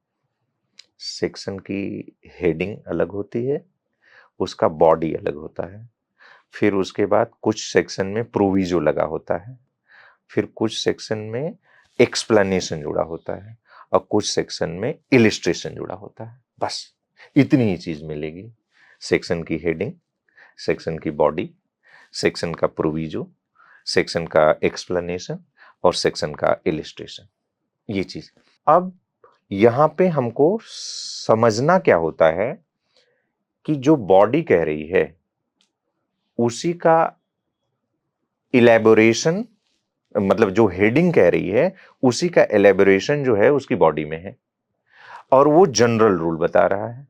सेक्शन की हेडिंग अलग होती है, उसका बॉडी अलग होता है। फिर उसके बाद कुछ सेक्शन में प्रोविजो लगा होता है, फिर कुछ सेक्शन में एक्सप्लेनेशन जुड़ा होता है और कुछ सेक्शन में इलिस्ट्रेशन जुड़ा होता है। बस इतनी ही चीज मिलेगी। सेक्शन की हेडिंग, सेक्शन की बॉडी, सेक्शन का प्रोविजो, सेक्शन का एक्सप्लेनेशन और सेक्शन का इलिस्ट्रेशन, ये चीज। अब यहां पे हमको समझना क्या होता है कि जो बॉडी कह रही है उसी का इलेबोरेशन, मतलब जो हेडिंग कह रही है उसी का एलेबोरेशन जो है उसकी बॉडी में है, और वो जनरल रूल बता रहा है,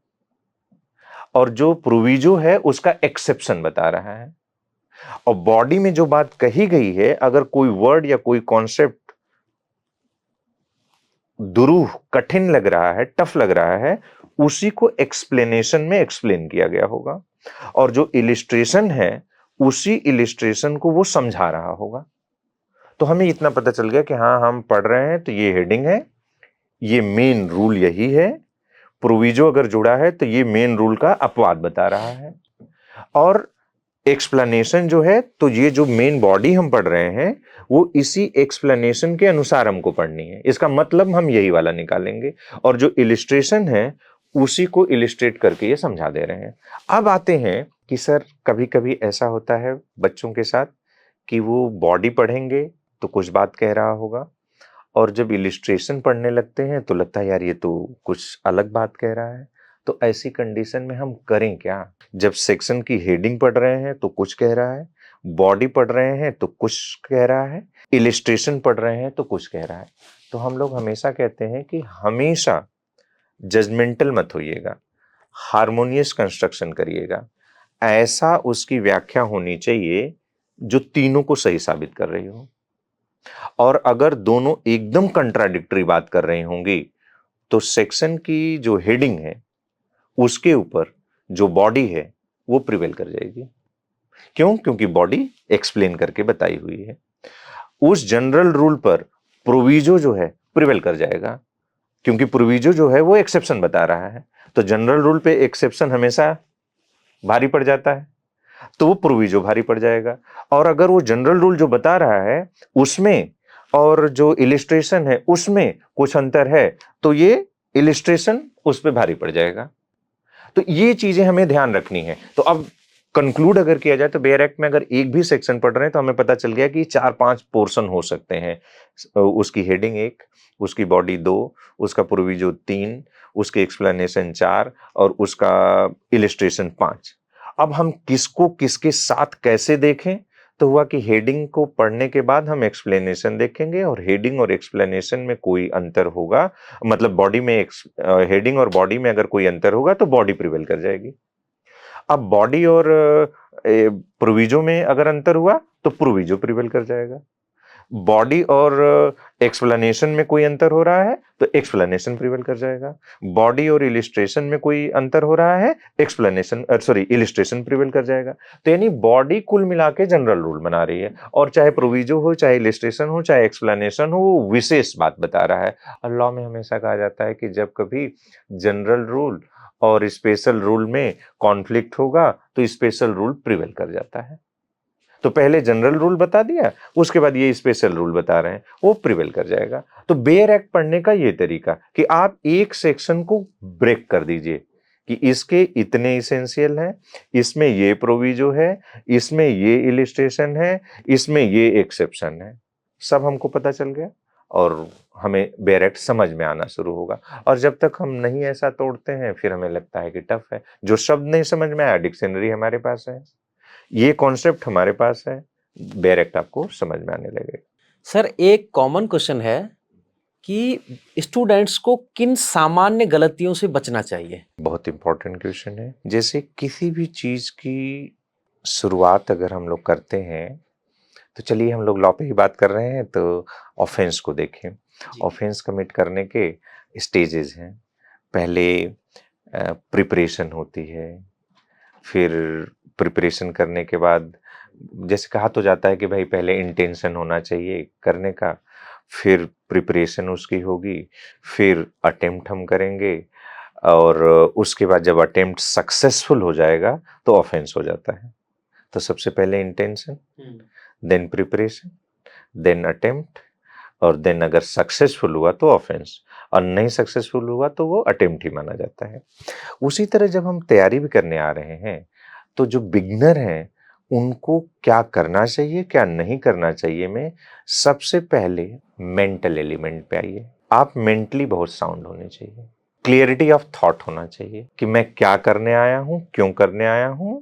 और जो प्रोविजो है उसका एक्सेप्शन बता रहा है। और बॉडी में जो बात कही गई है, अगर कोई वर्ड या कोई कॉन्सेप्ट दुरूह, कठिन लग रहा है, टफ लग रहा है, उसी को एक्सप्लेनेशन में एक्सप्लेन किया गया होगा, और जो इलिस्ट्रेशन है उसी इलिस्ट्रेशन को वो समझा रहा होगा। तो हमें इतना पता चल गया कि हाँ, हम पढ़ रहे हैं तो ये हेडिंग है, ये मेन रूल यही है, प्रोविजो अगर जुड़ा है तो ये मेन रूल का अपवाद बता रहा है, और एक्सप्लेनेशन जो है तो ये जो मेन बॉडी हम पढ़ रहे हैं वो इसी एक्सप्लेनेशन के अनुसार हमको पढ़नी है, इसका मतलब हम यही वाला निकालेंगे, और जो इलिस्ट्रेशन है उसी को इलिस्ट्रेट करके ये समझा दे रहे हैं। अब आते हैं कि सर कभी कभी ऐसा होता है बच्चों के साथ कि वो बॉडी पढ़ेंगे तो कुछ बात कह रहा होगा, और जब इलिस्ट्रेशन पढ़ने लगते हैं तो लगता है यार ये तो कुछ अलग बात कह रहा है। तो ऐसी कंडीशन में हम करें क्या? जब सेक्शन की हेडिंग पढ़ रहे हैं तो कुछ कह रहा है, बॉडी पढ़ रहे हैं तो कुछ कह रहा है, इलिस्ट्रेशन पढ़ रहे हैं तो कुछ कह रहा है। तो हम लोग हमेशा कहते हैं कि हमेशा जजमेंटल मत होइएगा, हार्मोनियस कंस्ट्रक्शन करिएगा। ऐसा उसकी व्याख्या होनी चाहिए जो तीनों को सही साबित कर रही हो, और अगर दोनों एकदम कंट्राडिक्टरी बात कर रही होंगी तो सेक्शन की जो हेडिंग है उसके ऊपर जो बॉडी है वो प्रिवेल कर जाएगी। क्यों? क्योंकि बॉडी एक्सप्लेन करके बताई हुई है। उस जनरल रूल पर प्रोविजो जो है प्रिवेल कर जाएगा, क्योंकि प्रोविजो जो है वो एक्सेप्शन बता रहा है, तो जनरल रूल पे एक्सेप्शन हमेशा भारी पड़ जाता है, तो वो प्रोविजो भारी पड़ जाएगा। और अगर वो जनरल रूल जो बता रहा है उसमें और जो इलिस्ट्रेशन है उसमें कुछ अंतर है, तो ये इलिस्ट्रेशन उस पर भारी पड़ जाएगा। तो ये चीजें हमें ध्यान रखनी है। तो अब कंक्लूड अगर किया जाए तो बेयर एक्ट में अगर एक भी सेक्शन पढ़ रहे हैं तो हमें पता चल गया कि 4-5 पोर्शन हो सकते हैं। उसकी हेडिंग 1, उसकी बॉडी 2, उसका प्रोविजो 3, उसकी एक्सप्लेनेशन 4 और उसका इलिस्ट्रेशन 5। अब हम किसको किसके साथ कैसे देखें? तो हुआ कि हेडिंग को पढ़ने के बाद हम एक्सप्लेनेशन देखेंगे, और हेडिंग और एक्सप्लेनेशन में कोई अंतर होगा, मतलब बॉडी में हेडिंग और बॉडी में अगर कोई अंतर होगा तो बॉडी प्रिवेल कर जाएगी। अब बॉडी और प्रोविजो में अगर अंतर हुआ तो प्रोविजो प्रिवेल कर जाएगा। बॉडी और एक्सप्लेनेशन में कोई अंतर हो रहा है तो एक्सप्लेनेशन प्रिवेल कर जाएगा। बॉडी और इलिस्ट्रेशन में कोई अंतर हो रहा है, इलिस्ट्रेशन प्रिवेल कर जाएगा। तो यानी बॉडी कुल मिला के जनरल रूल बना रही है, और चाहे प्रोविजो हो, चाहे इलिस्ट्रेशन हो, चाहे एक्सप्लेनेशन हो, वो विशेष बात बता रहा है। और लॉ में हमेशा कहा जाता है कि जब कभी जनरल रूल और स्पेशल रूल में कॉन्फ्लिक्ट होगा तो स्पेशल रूल प्रिवेल कर जाता है। तो पहले जनरल रूल बता दिया, उसके बाद ये स्पेशल रूल बता रहे हैं, वो प्रिवेल कर जाएगा। तो बेयर एक्ट पढ़ने का ये तरीका कि आप एक सेक्शन को ब्रेक कर दीजिए कि इसके इतने इसेंशियल हैं, इसमें ये प्रोविजो है, इसमें ये इलिस्ट्रेशन है, इसमें ये एक्सेप्शन है। सब हमको पता चल गया और हमें बेयर एक्ट समझ में आना शुरू होगा। और जब तक हम नहीं ऐसा तोड़ते हैं फिर हमें लगता है कि टफ है। जो शब्द नहीं समझ में आया, डिक्शनरी हमारे पास है, ये कॉन्सेप्ट हमारे पास है, बेयर एक्ट आपको समझ में आने लगेगा। सर एक कॉमन क्वेश्चन है कि स्टूडेंट्स को किन सामान्य गलतियों से बचना चाहिए? बहुत इंपॉर्टेंट क्वेश्चन है। जैसे किसी भी चीज की शुरुआत अगर हम लोग करते हैं, तो चलिए हम लोग लॉ पे ही बात कर रहे हैं तो ऑफेंस को देखें। ऑफेंस कमिट करने के स्टेजेस हैं। पहले प्रिपरेशन होती है, फिर प्रिपरेशन करने के बाद जैसे कहा तो जाता है कि भाई पहले इंटेंशन होना चाहिए करने का, फिर प्रिपरेशन उसकी होगी, फिर अटेम्प्ट हम करेंगे, और उसके बाद जब अटेम्प्ट सक्सेसफुल हो जाएगा तो ऑफेंस हो जाता है। तो सबसे पहले intention, then preparation, then attempt, और देन अगर सक्सेसफुल हुआ तो ऑफेंस, और नहीं सक्सेसफुल हुआ तो वो अटेम्प्ट ही माना जाता है। उसी तरह जब हम तैयारी भी करने आ रहे हैं तो जो बिगनर हैं उनको क्या करना चाहिए क्या नहीं करना चाहिए, में सबसे पहले मेंटल एलिमेंट पे आइए। आप मेंटली बहुत साउंड होने चाहिए, क्लियरिटी ऑफ थॉट होना चाहिए कि मैं क्या करने आया हूं, क्यों करने आया हूं,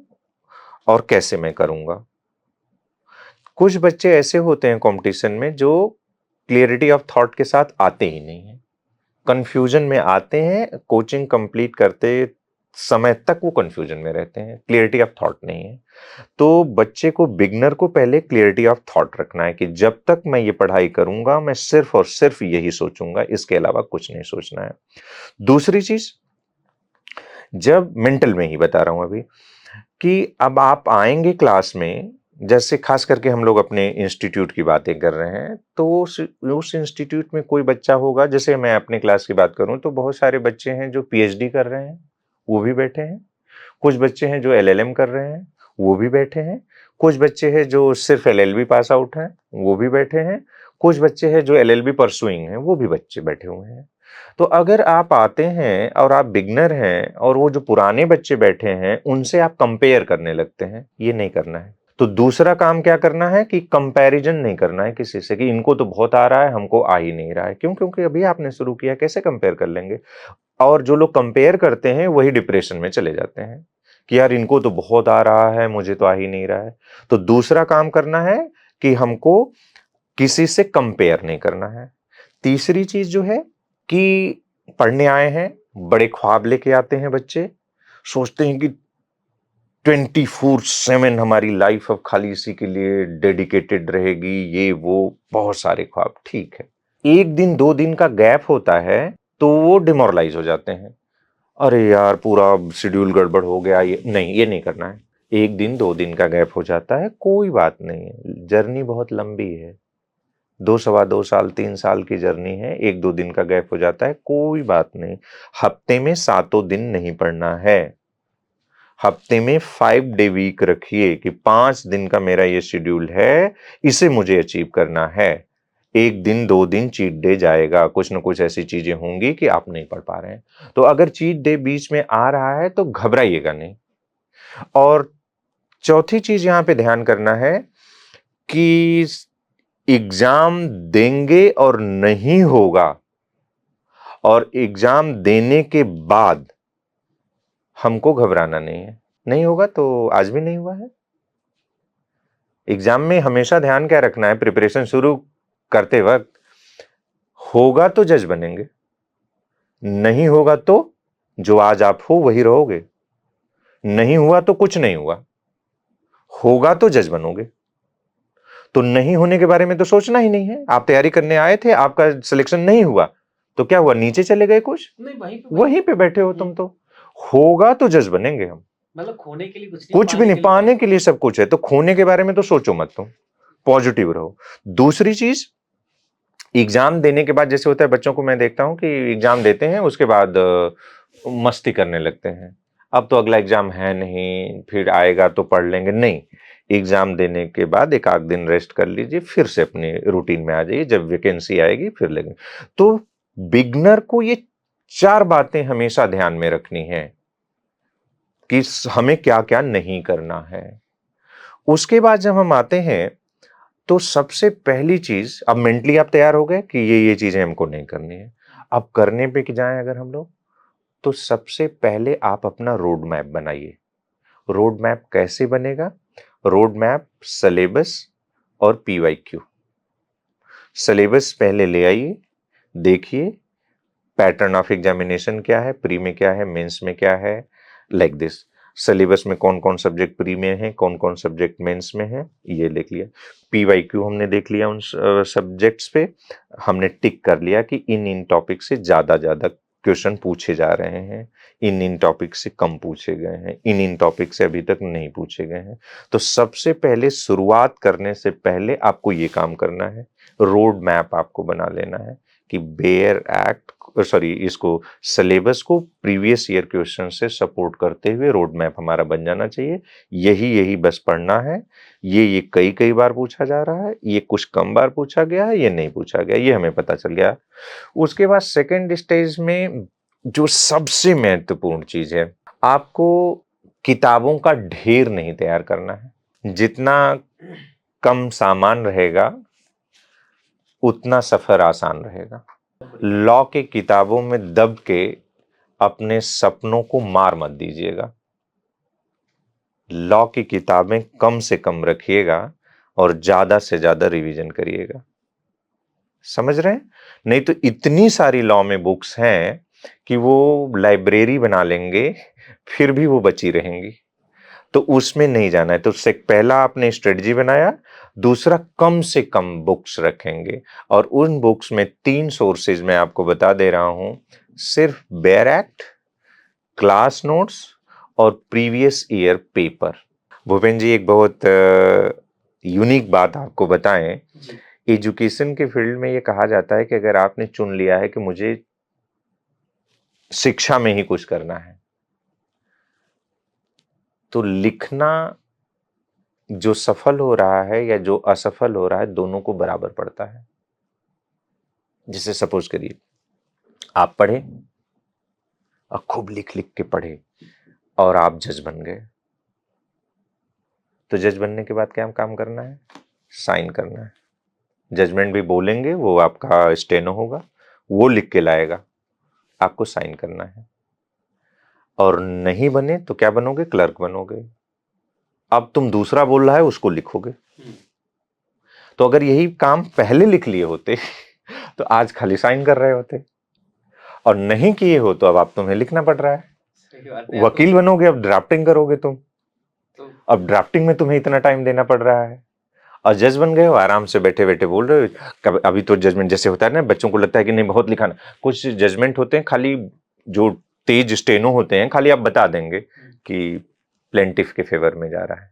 और कैसे मैं करूंगा। कुछ बच्चे ऐसे होते हैं कंपटीशन में जो क्लियरिटी ऑफ थॉट के साथ आते ही नहीं है, कंफ्यूजन में आते हैं, कोचिंग कंप्लीट करते समय तक वो कंफ्यूजन में रहते हैं, क्लियरिटी ऑफ थॉट नहीं है। तो बच्चे को, बिगनर को पहले क्लियरिटी ऑफ थॉट रखना है कि जब तक मैं ये पढ़ाई करूंगा मैं सिर्फ और सिर्फ यही सोचूंगा, इसके अलावा कुछ नहीं सोचना है। दूसरी चीज, जब मेंटल में ही बता रहा हूं अभी, कि अब आप आएंगे क्लास में, जैसे खास करके हम लोग अपने इंस्टीट्यूट की बातें कर रहे हैं, तो उस इंस्टीट्यूट में कोई बच्चा होगा, जैसे मैं अपने क्लास की बात करूं तो बहुत सारे बच्चे हैं जो पीएचडी कर रहे हैं, वो भी बैठे हैं। कुछ बच्चे हैं जो एलएलएम कर रहे हैं, वो भी बैठे हैं। कुछ बच्चे हैं जो सिर्फ एलएलबी पास आउट हैं, वो भी बैठे हैं। कुछ बच्चे हैं जो एलएलबी परसुइंग हैं, वो भी बच्चे बैठे हुए हैं। तो अगर आप आते हैं और आप बिगनर हैं और वो जो पुराने बच्चे बैठे हैं उनसे आप कंपेयर करने लगते हैं, ये नहीं करना है। तो दूसरा काम क्या करना है कि कंपैरिजन नहीं करना है किसी से कि इनको तो बहुत आ रहा है, हमको आ ही नहीं रहा है। क्यों? क्योंकि अभी आपने शुरू किया, कैसे कंपेयर कर लेंगे। और जो लोग कंपेयर करते हैं वही डिप्रेशन में चले जाते हैं कि यार इनको तो बहुत आ रहा है, मुझे तो आ ही नहीं रहा है। तो दूसरा काम करना है कि हमको किसी से कंपेयर नहीं करना है। तीसरी चीज जो है कि पढ़ने आए हैं, बड़े ख्वाब लेके आते हैं बच्चे, सोचते हैं कि 24/7 हमारी लाइफ अब खाली इसी के लिए डेडिकेटेड रहेगी, ये वो बहुत सारे ख्वाब। ठीक है, एक दिन 2 दिन का गैप होता है तो वो डिमोरलाइज हो जाते हैं, अरे यार पूरा शेड्यूल गड़बड़ हो गया, ये नहीं करना है। एक दिन 2 दिन का गैप हो जाता है, कोई बात नहीं है, जर्नी बहुत लंबी है, 2 सवा 2 साल 3 साल की जर्नी है। 1-2 दिन का गैप हो जाता है, कोई बात नहीं। हफ्ते में 7 दिन नहीं पढ़ना है, हफ्ते में 5 डे वीक रखिए कि 5 दिन का मेरा ये शेड्यूल है, इसे मुझे अचीव करना है। 1 दिन 2 दिन चीट डे जाएगा, कुछ ना कुछ ऐसी चीजें होंगी कि आप नहीं पढ़ पा रहे हैं। तो अगर चीट डे बीच में आ रहा है तो घबराइएगा नहीं। और चौथी चीज यहां पे ध्यान करना है कि एग्जाम देंगे और नहीं होगा, और एग्जाम देने के बाद हमको घबराना नहीं है। नहीं होगा तो आज भी नहीं हुआ है। एग्जाम में हमेशा ध्यान क्या रखना है, प्रिपरेशन शुरू करते वक्त, होगा तो जज बनेंगे, नहीं होगा तो जो आज आप हो वही रहोगे। नहीं हुआ तो कुछ नहीं हुआ, होगा तो जज बनोगे। तो नहीं होने के बारे में तो सोचना ही नहीं है। आप तैयारी करने आए थे, आपका सिलेक्शन नहीं हुआ तो क्या हुआ, नीचे चले गए कुछ? नहीं, वहीं पे बैठे हो तुम। तो होगा तो जज बनेंगे हम, मतलब खोने के लिए कुछ भी नहीं, पाने के लिए सब कुछ है। तो खोने के बारे में तो सोचो मत, तुम पॉजिटिव रहो। दूसरी चीज, एग्जाम देने के बाद जैसे होता है, बच्चों को मैं देखता हूं कि एग्जाम देते हैं उसके बाद मस्ती करने लगते हैं, अब तो अगला एग्जाम है नहीं, फिर आएगा तो पढ़ लेंगे। नहीं, एग्जाम देने के बाद 1 आध दिन रेस्ट कर लीजिए, फिर से अपने रूटीन में आ जाइए, जब वैकेंसी आएगी फिर लेंगे। तो बिगनर को ये 4 बातें हमेशा ध्यान में रखनी है कि हमें क्या क्या नहीं करना है। उसके बाद जब हम आते हैं तो सबसे पहली चीज, अब मेंटली आप तैयार हो गए कि ये चीजें हमको नहीं करनी है। अब करने पे कि जाएं अगर हम लोग, तो सबसे पहले आप अपना रोड मैप बनाइए। रोड मैप कैसे बनेगा? रोड मैप सिलेबस और पीवाईक्यू। सिलेबस पहले ले आइए, देखिए पैटर्न ऑफ एग्जामिनेशन क्या है, प्री में क्या है, मेंस में क्या है, लाइक दिस। सिलेबस में कौन कौन सब्जेक्ट प्री में है, कौन कौन सब्जेक्ट मेंस में है, ये देख लिया। पीवाईक्यू हमने देख लिया, उन सब्जेक्ट्स पे हमने टिक कर लिया कि इन टॉपिक से ज्यादा क्वेश्चन पूछे जा रहे हैं, इन टॉपिक से कम पूछे गए हैं, इन टॉपिक से अभी तक नहीं पूछे गए हैं। तो सबसे पहले शुरुआत करने से पहले आपको ये काम करना है, रोड मैप आपको बना लेना है कि बेयर एक्ट सॉरी इसको सिलेबस को प्रीवियस ईयर क्वेश्चन से सपोर्ट करते हुए रोड मैप हमारा बन जाना चाहिए। यही बस पढ़ना है। ये कई बार पूछा जा रहा है, ये कुछ कम बार पूछा गया है, ये नहीं पूछा गया, ये हमें पता चल गया। उसके बाद सेकंड स्टेज में जो सबसे महत्वपूर्ण चीज है, आपको किताबों का ढेर नहीं तैयार करना है। जितना कम सामान रहेगा उतना सफर आसान रहेगा। लॉ के किताबों में दब के अपने सपनों को मार मत दीजिएगा। लॉ की किताबें कम से कम रखिएगा और ज्यादा से ज्यादा रिवीजन करिएगा। समझ रहे हैं? नहीं तो इतनी सारी लॉ में बुक्स हैं कि वो लाइब्रेरी बना लेंगे, फिर भी वो बची रहेंगी। तो उसमें नहीं जाना है। तो पहला आपने स्ट्रेटजी बनाया, दूसरा कम से कम बुक्स रखेंगे। और उन बुक्स में 3 सोर्सेज मैं आपको बता दे रहा हूं, सिर्फ बेयर एक्ट, क्लास नोट्स और प्रीवियस ईयर पेपर। भूपेन जी एक बहुत यूनिक बात आपको बताएं, एजुकेशन के फील्ड में ये कहा जाता है कि अगर आपने चुन लिया है कि मुझे शिक्षा में ही कुछ करना है, तो लिखना जो सफल हो रहा है या जो असफल हो रहा है दोनों को बराबर पड़ता है। जैसे सपोज करिए आप पढ़े और खूब लिख लिख के पढ़े और आप जज बन गए, तो जज बनने के बाद क्या काम करना है? साइन करना है। जजमेंट भी बोलेंगे, वो आपका स्टेनो होगा, वो लिख के लाएगा, आपको साइन करना है। और नहीं बने तो क्या बनोगे? क्लर्क बनोगे। अब तुम दूसरा बोल रहा है उसको लिखोगे। तो अगर यही काम पहले लिख लिए होते तो आज खाली साइन कर रहे होते, और नहीं किए हो तो अब तुम्हें लिखना पड़ रहा है। वकील बनोगे, अब ड्राफ्टिंग करोगे तुम, अब ड्राफ्टिंग में तुम्हें इतना टाइम देना पड़ रहा है। और जज बन गए हो, आराम से बैठे बैठे बोल रहे हो। अभी तो जजमेंट जैसे होता है ना, बच्चों को लगता है कि नहीं बहुत लिखा ना, कुछ जजमेंट होते हैं खाली जो तेज स्टेनो होते हैं, खाली आप बता देंगे कि प्लेंटिफ के फेवर में जा रहा है,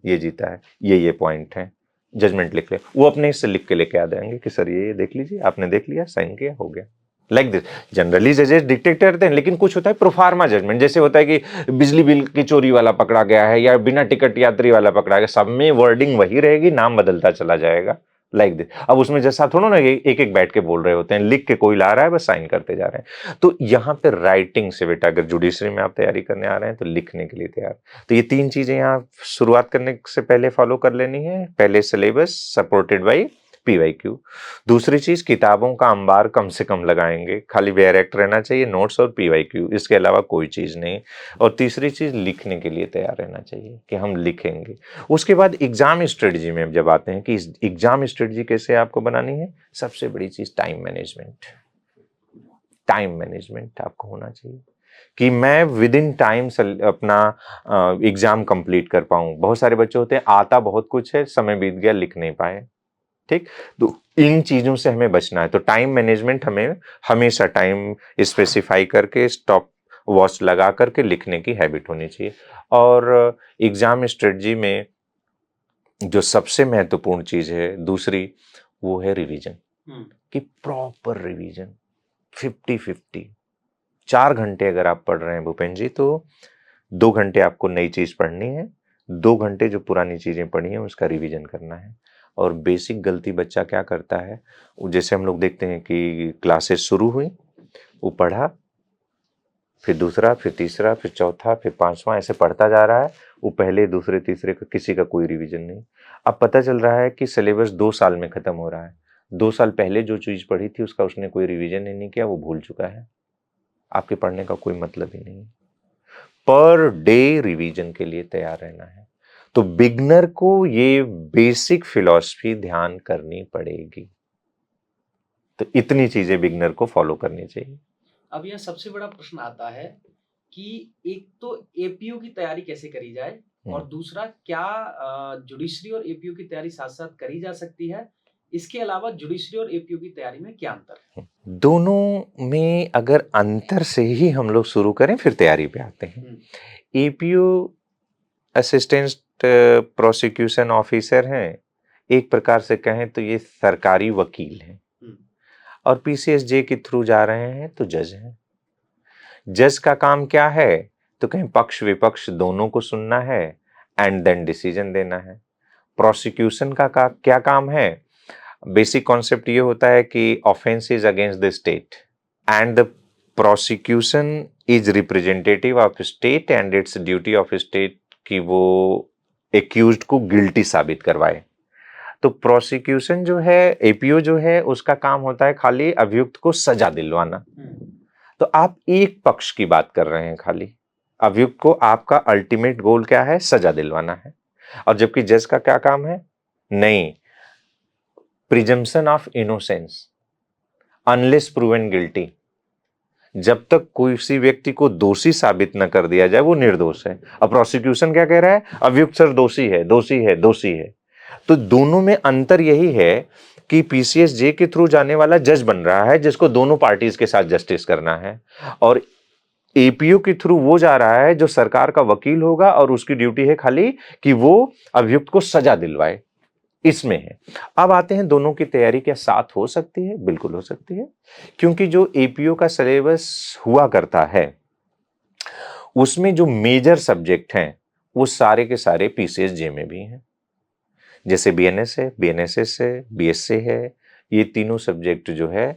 ये जीता है, ये पॉइंट है, जजमेंट लिख ले। वो अपने से लिख के लेके आ जाएंगे कि सर ये देख लीजिए, आपने देख लिया, साइन किया, हो गया। लाइक दिस जनरली जजेस डिक्टेट करते हैं, लेकिन कुछ होता है प्रोफार्मा जजमेंट, जैसे होता है कि बिजली बिल की चोरी वाला पकड़ा गया है या बिना टिकट यात्री वाला पकड़ा गया, सब में वर्डिंग वही रहेगी, नाम बदलता चला जाएगा। Like this. अब उसमें जैसा थोड़ा ना एक एक बैठ के बोल रहे होते हैं, लिख के कोई ला रहा है, बस साइन करते जा रहे हैं। तो यहाँ पे राइटिंग से बेटा, अगर जुडिशरी में आप तैयारी करने आ रहे हैं तो लिखने के लिए तैयार। तो ये 3 चीजें यहाँ शुरुआत करने से पहले फॉलो कर लेनी है। पहले सिलेबस सपोर्टेड बाई PYQ। दूसरी चीज, किताबों का अंबार कम से कम लगाएंगे, खाली बेयर एक्ट रहना चाहिए, नोट्स और PYQ, इसके अलावा कोई चीज नहीं। और तीसरी चीज, लिखने के लिए तैयार रहना चाहिए कि हम लिखेंगे। उसके बाद एग्जाम स्ट्रेटजी में जब आते हैं कि एग्जाम स्ट्रेटजी कैसे आपको बनानी है, सबसे बड़ी चीज टाइम मैनेजमेंट। टाइम मैनेजमेंट आपको होना चाहिए कि मैं विद इन टाइम अपना एग्जाम कंप्लीट कर पाऊं। बहुत सारे बच्चे होते हैं, आता बहुत कुछ है, समय बीत गया, लिख नहीं पाए। ठीक, तो इन चीजों से हमें बचना है। तो टाइम मैनेजमेंट, हमें हमेशा टाइम स्पेसिफाई करके स्टॉप वॉच लगा करके लिखने की हैबिट होनी चाहिए। और एग्जाम स्ट्रेटजी में जो सबसे महत्वपूर्ण चीज है दूसरी, वो है रिवीजन। कि प्रॉपर रिवीजन 50-50। 4 घंटे अगर आप पढ़ रहे हैं भूपेन जी, तो 2 घंटे आपको नई चीज पढ़नी है, 2 घंटे जो पुरानी चीजें पढ़ी हैं उसका रिवीजन करना है। और बेसिक गलती बच्चा क्या करता है, जैसे हम लोग देखते हैं कि क्लासेस शुरू हुई, वो पढ़ा, फिर दूसरा, फिर तीसरा, फिर चौथा, फिर 5वां, ऐसे पढ़ता जा रहा है। वो पहले, दूसरे, तीसरे का किसी का कोई रिवीजन नहीं। अब पता चल रहा है कि सिलेबस 2 साल में खत्म हो रहा है। 2 साल पहले जो चीज पढ़ी थी उसका उसने कोई रिवीजन ही नहीं किया, वो भूल चुका है। आपके पढ़ने का कोई मतलब ही नहीं। पर डे रिवीजन के लिए तैयार रहना है। तो बिगनर को ये बेसिक फिलॉसफी ध्यान करनी पड़ेगी। तो इतनी चीजें बिगनर को फॉलो करनी चाहिए। अब यह सबसे बड़ा प्रश्न आता है कि एक तो एपीयू की तैयारी कैसे करी जाए, और दूसरा क्या जुडिशरी और एपीयू की तैयारी साथ साथ करी जा सकती है? इसके अलावा जुडिशरी और एपीयू की तैयारी में क्या अंतर है? दोनों में अगर अंतर से ही हम लोग शुरू करें, फिर तैयारी पे आते हैं। एपीयू असिस्टेंट प्रोसिक्यूशन ऑफिसर हैं, एक प्रकार से कहें तो ये सरकारी वकील हैं। और पीसीएसजे के थ्रू जा रहे हैं तो जज हैं। जज का काम क्या है? तो कहीं पक्ष विपक्ष दोनों को सुनना है एंड देन डिसीजन देना है। प्रोसिक्यूशन का क्या काम है? बेसिक कॉन्सेप्ट ये होता है कि offence is against the state and the prosecution is representative of state and it's duty of state कि वो एक्यूज्ड को गिल्टी साबित करवाए। तो प्रोसिक्यूशन जो है, एपीओ जो है, उसका काम होता है खाली अभियुक्त को सजा दिलवाना। तो आप एक पक्ष की बात कर रहे हैं खाली, अभियुक्त को आपका अल्टीमेट गोल क्या है? सजा दिलवाना है। और जबकि जज का क्या काम है? नहीं, presumption of innocence unless proven guilty. जब तक किसी व्यक्ति को दोषी साबित न कर दिया जाए वो निर्दोष है। अब प्रोसिक्यूशन क्या कह रहा है? अभियुक्त सर दोषी है, दोषी है, दोषी है। तो दोनों में अंतर यही है कि पीसीएसजे के थ्रू जाने वाला जज बन रहा है जिसको दोनों पार्टीज के साथ जस्टिस करना है, और एपीओ के थ्रू वो जा रहा है जो सरकार का वकील होगा और उसकी ड्यूटी है खाली कि वो अभियुक्त को सजा दिलवाए। इसमें है। अब आते हैं दोनों की तैयारी क्या साथ हो सकती है? बिल्कुल हो सकती है, क्योंकि जो एपीओ का सिलेबस हुआ करता है उसमें जो मेजर सब्जेक्ट हैं वो सारे के सारे पीसीएसजे में भी हैं। जैसे बीएनएस है, बीएनएसएस है, बीएसए है, ये तीनों सब्जेक्ट जो है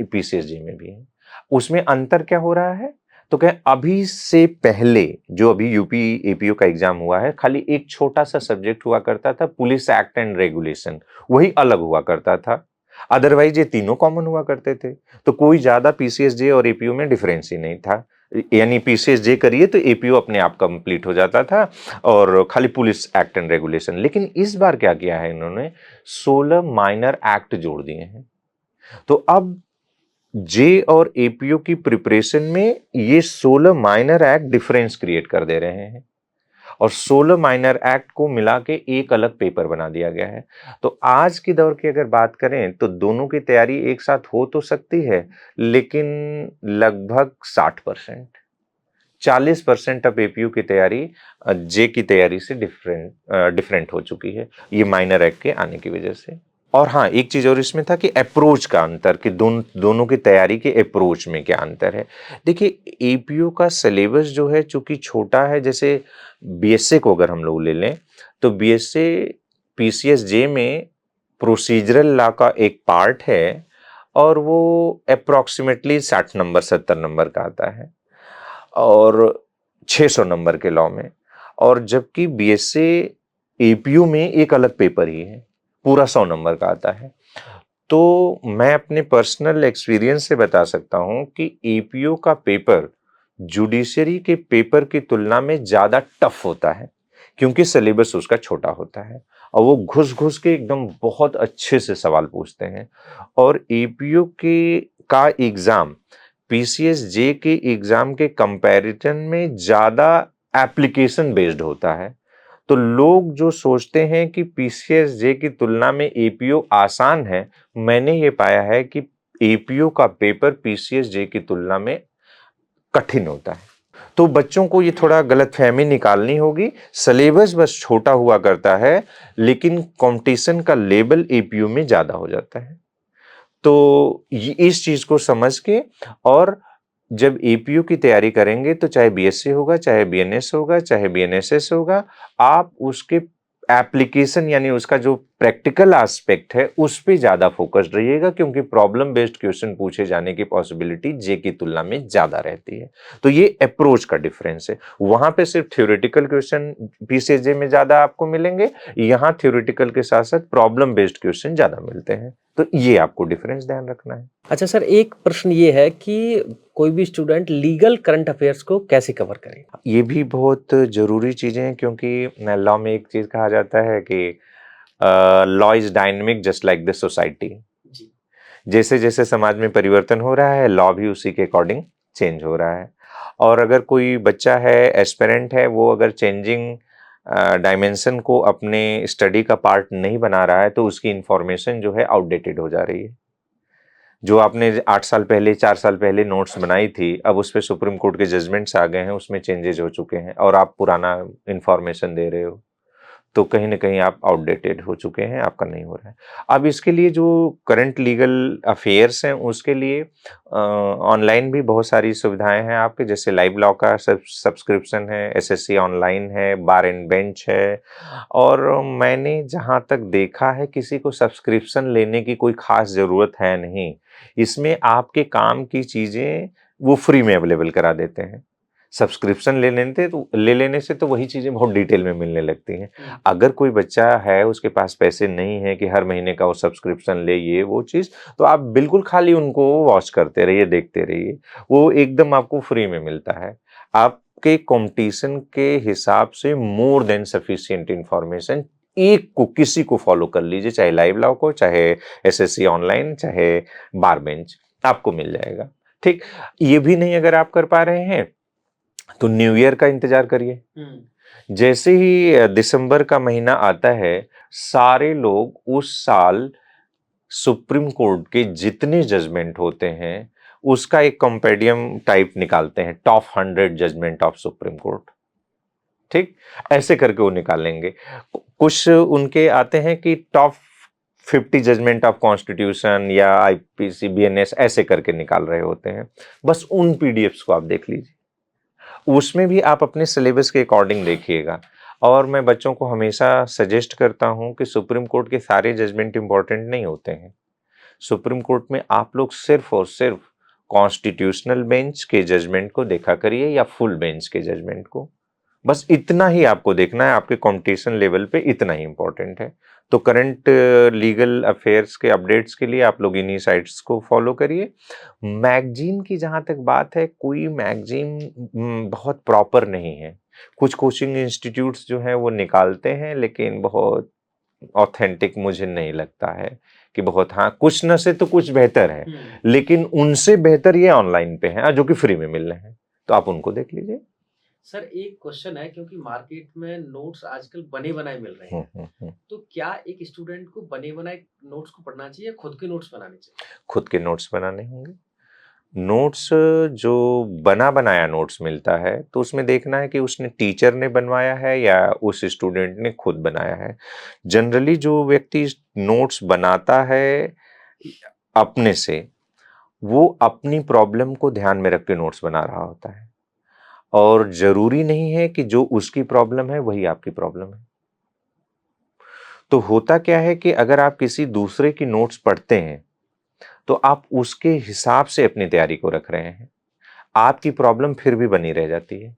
पीसीएसजे में भी हैं। उसमें अंतर क्या हो रहा है? तो क्या अभी से पहले जो अभी यूपी एपीओ का एग्जाम हुआ है, खाली एक छोटा सा सब्जेक्ट हुआ करता था, पुलिस एक्ट एंड रेगुलेशन, वही अलग हुआ करता था। अदरवाइज ये तीनों कॉमन हुआ करते थे, तो कोई ज्यादा पीसीएसजे और एपीओ में डिफरेंस ही नहीं था। यानी पीसीएसजे करिए तो एपीओ अपने आप कंप्लीट हो जाता था और खाली पुलिस एक्ट एंड रेगुलेशन। लेकिन इस बार क्या किया है इन्होंने? 16 माइनर एक्ट जोड़ दिए हैं। तो अब जे और एपीओ की प्रिपरेशन में ये 16 माइनर एक्ट डिफरेंस क्रिएट कर दे रहे हैं और 16 माइनर एक्ट को मिला के एक अलग पेपर बना दिया गया है। तो आज की दौर की अगर बात करें तो दोनों की तैयारी एक साथ हो तो सकती है, लेकिन लगभग 60%, 40% अब एपीयू की तैयारी जे की तैयारी से डिफरेंट हो चुकी है, ये माइनर एक्ट के आने की वजह से। और हाँ, एक चीज और इसमें था कि अप्रोच का अंतर, कि दोनों की तैयारी के अप्रोच में क्या अंतर है। देखिए, एपीयू का सिलेबस जो है चूंकि छोटा है, जैसे बीएसए को अगर हम लोग ले लें तो बीएसए पीसीएसजे में प्रोसीजरल लॉ का एक पार्ट है और वो अप्रोक्सीमेटली 60 नंबर 70 नंबर का आता है और 600 नंबर के लॉ में। और जबकि बीएसए एपीयू में एक अलग पेपर ही है, पूरा 100 नंबर का आता है। तो मैं अपने पर्सनल एक्सपीरियंस से बता सकता हूं कि एपीयू का पेपर जुडिशरी के पेपर की तुलना में ज्यादा टफ होता है, क्योंकि सिलेबस उसका छोटा होता है और वो घुस घुस के एकदम बहुत अच्छे से सवाल पूछते हैं। और एपीयू का एग्जाम पीसीएसजे के एग्जाम के कंपैरिजन में ज्यादा एप्लीकेशन बेस्ड होता है। तो लोग जो सोचते हैं कि पीसीएसजे की तुलना में एपीओ आसान है, मैंने ये पाया है कि एपीओ का पेपर पीसीएसजे की तुलना में कठिन होता है। तो बच्चों को ये थोड़ा गलतफहमी निकालनी होगी। सिलेबस बस छोटा हुआ करता है, लेकिन कंपटीशन का लेवल एपीयू में ज्यादा हो जाता है। तो इस चीज को समझ के, और जब एपीयू की तैयारी करेंगे तो चाहे बीएससी होगा, चाहे बीएनएस होगा, चाहे बीएनएसएस होगा, आप उसके एप्लीकेशन यानी उसका जो प्रैक्टिकल एस्पेक्ट है उस पे ज्यादा फोकस्ड रहिएगा, क्योंकि प्रॉब्लम बेस्ड क्वेश्चन पूछे जाने की पॉसिबिलिटी जे की तुलना में ज्यादा रहती है। तो ये अप्रोच का डिफरेंस है। वहां पे सिर्फ थ्योरेटिकल क्वेश्चन पीसीएसजे में ज्यादा आपको मिलेंगे, यहाँ थ्योरेटिकल के साथ साथ प्रॉब्लम बेस्ड क्वेश्चन ज्यादा मिलते हैं। तो ये आपको डिफरेंस ध्यान रखना है। अच्छा सर, एक प्रश्न ये है कि कोई भी स्टूडेंट लीगल करंट अफेयर्स को कैसे कवर करे? ये भी बहुत जरूरी चीजें हैं, क्योंकि लॉ में एक चीज कहा जाता है कि law is dynamic just like the society. जैसे जैसे समाज में परिवर्तन हो रहा है, लॉ भी उसी के अकॉर्डिंग चेंज हो रहा है। और अगर कोई बच्चा है, एस्पिरेंट है, वो अगर चेंजिंग डायमेंशन को अपने स्टडी का पार्ट नहीं बना रहा है तो उसकी इंफॉर्मेशन जो है आउटडेटेड हो जा रही है। जो आपने 8 साल पहले, 4 साल पहले नोट्स बनाई थी, अब उस पे सुप्रीम कोर्ट के जजमेंट्स आ गए हैं, उसमें चेंजेस हो चुके हैं और आप पुराना इंफॉर्मेशन दे रहे हो। तो कहीं न कहीं आप आउटडेटेड हो चुके हैं, आपका नहीं हो रहा है। अब इसके लिए जो करंट लीगल अफेयर्स हैं, उसके लिए ऑनलाइन भी बहुत सारी सुविधाएँ हैं आपके, जैसे लाइव लॉ का सब्सक्रिप्शन है, एसएससी ऑनलाइन है, बार एंड बेंच है। और मैंने जहाँ तक देखा है, किसी को सब्सक्रिप्शन लेने की कोई ख़ास ज़रूरत है नहीं। इसमें आपके काम की चीज़ें वो फ्री में अवेलेबल करा देते हैं। सब्सक्रिप्शन ले लेने से तो वही चीज़ें बहुत डिटेल में मिलने लगती हैं। अगर कोई बच्चा है, उसके पास पैसे नहीं है कि हर महीने का वो सब्सक्रिप्शन ले, ये वो चीज़, तो आप बिल्कुल खाली उनको वॉच करते रहिए, देखते रहिए। वो एकदम आपको फ्री में मिलता है। आपके कॉम्पिटिशन के हिसाब से मोर देन सफिशिएंट इन्फॉर्मेशन एक को किसी को फॉलो कर लीजिए, चाहे लाइव लॉ को, चाहे एसएससी ऑनलाइन, चाहे बार बेंच, आपको मिल जाएगा। ठीक, ये भी नहीं अगर आप कर पा रहे हैं, तो न्यू ईयर का इंतजार करिए। जैसे ही दिसंबर का महीना आता है, सारे लोग उस साल सुप्रीम कोर्ट के जितने जजमेंट होते हैं, उसका एक कंपेडियम टाइप निकालते हैं, top 100 judgment of supreme court. ठीक, ऐसे करके वो निकालेंगे। कुछ उनके आते हैं कि टॉप 50 जजमेंट ऑफ कॉन्स्टिट्यूशन या आईपीसी, बीएनएस, ऐसे करके निकाल रहे होते हैं। बस उन पीडीएफ्स को आप देख लीजिए। उसमें भी आप अपने सिलेबस के अकॉर्डिंग देखिएगा। और मैं बच्चों को हमेशा सजेस्ट करता हूं कि सुप्रीम कोर्ट के सारे जजमेंट इंपॉर्टेंट नहीं होते हैं। सुप्रीम कोर्ट में आप लोग सिर्फ और सिर्फ कॉन्स्टिट्यूशनल बेंच के जजमेंट को देखा करिए या फुल बेंच के जजमेंट को। बस इतना ही आपको देखना है, आपके कंपटीशन लेवल पे इतना ही इंपॉर्टेंट है। तो करंट लीगल अफेयर्स के अपडेट्स के लिए आप लोग इन्हीं साइट्स को फॉलो करिए। मैगजीन की जहाँ तक बात है, कोई मैगजीन बहुत प्रॉपर नहीं है। कुछ कोचिंग इंस्टीट्यूट्स जो हैं वो निकालते हैं, लेकिन बहुत ऑथेंटिक मुझे नहीं लगता है कि बहुत, हाँ, कुछ न से तो कुछ बेहतर है, लेकिन उनसे बेहतर ये ऑनलाइन पे हैं, जो कि फ्री में मिल रहे हैं, तो आप उनको देख लीजिए। सर एक क्वेश्चन है, क्योंकि मार्केट में नोट्स आजकल बने बनाए मिल रहे हैं, तो क्या एक स्टूडेंट को बने बनाए नोट्स को पढ़ना चाहिए या खुद के नोट्स बनाने चाहिए? खुद के नोट्स बनाने होंगे। नोट्स जो बना बनाया नोट्स मिलता है, तो उसमें देखना है कि उसने टीचर ने बनवाया है या उस स्टूडेंट ने खुद बनाया है। जनरली जो व्यक्ति नोट्स बनाता है अपने से, वो अपनी प्रॉब्लम को ध्यान में रख के नोट्स बना रहा होता है, और जरूरी नहीं है कि जो उसकी प्रॉब्लम है वही आपकी प्रॉब्लम है। तो होता क्या है कि अगर आप किसी दूसरे की नोट्स पढ़ते हैं, तो आप उसके हिसाब से अपनी तैयारी को रख रहे हैं, आपकी प्रॉब्लम फिर भी बनी रह जाती है।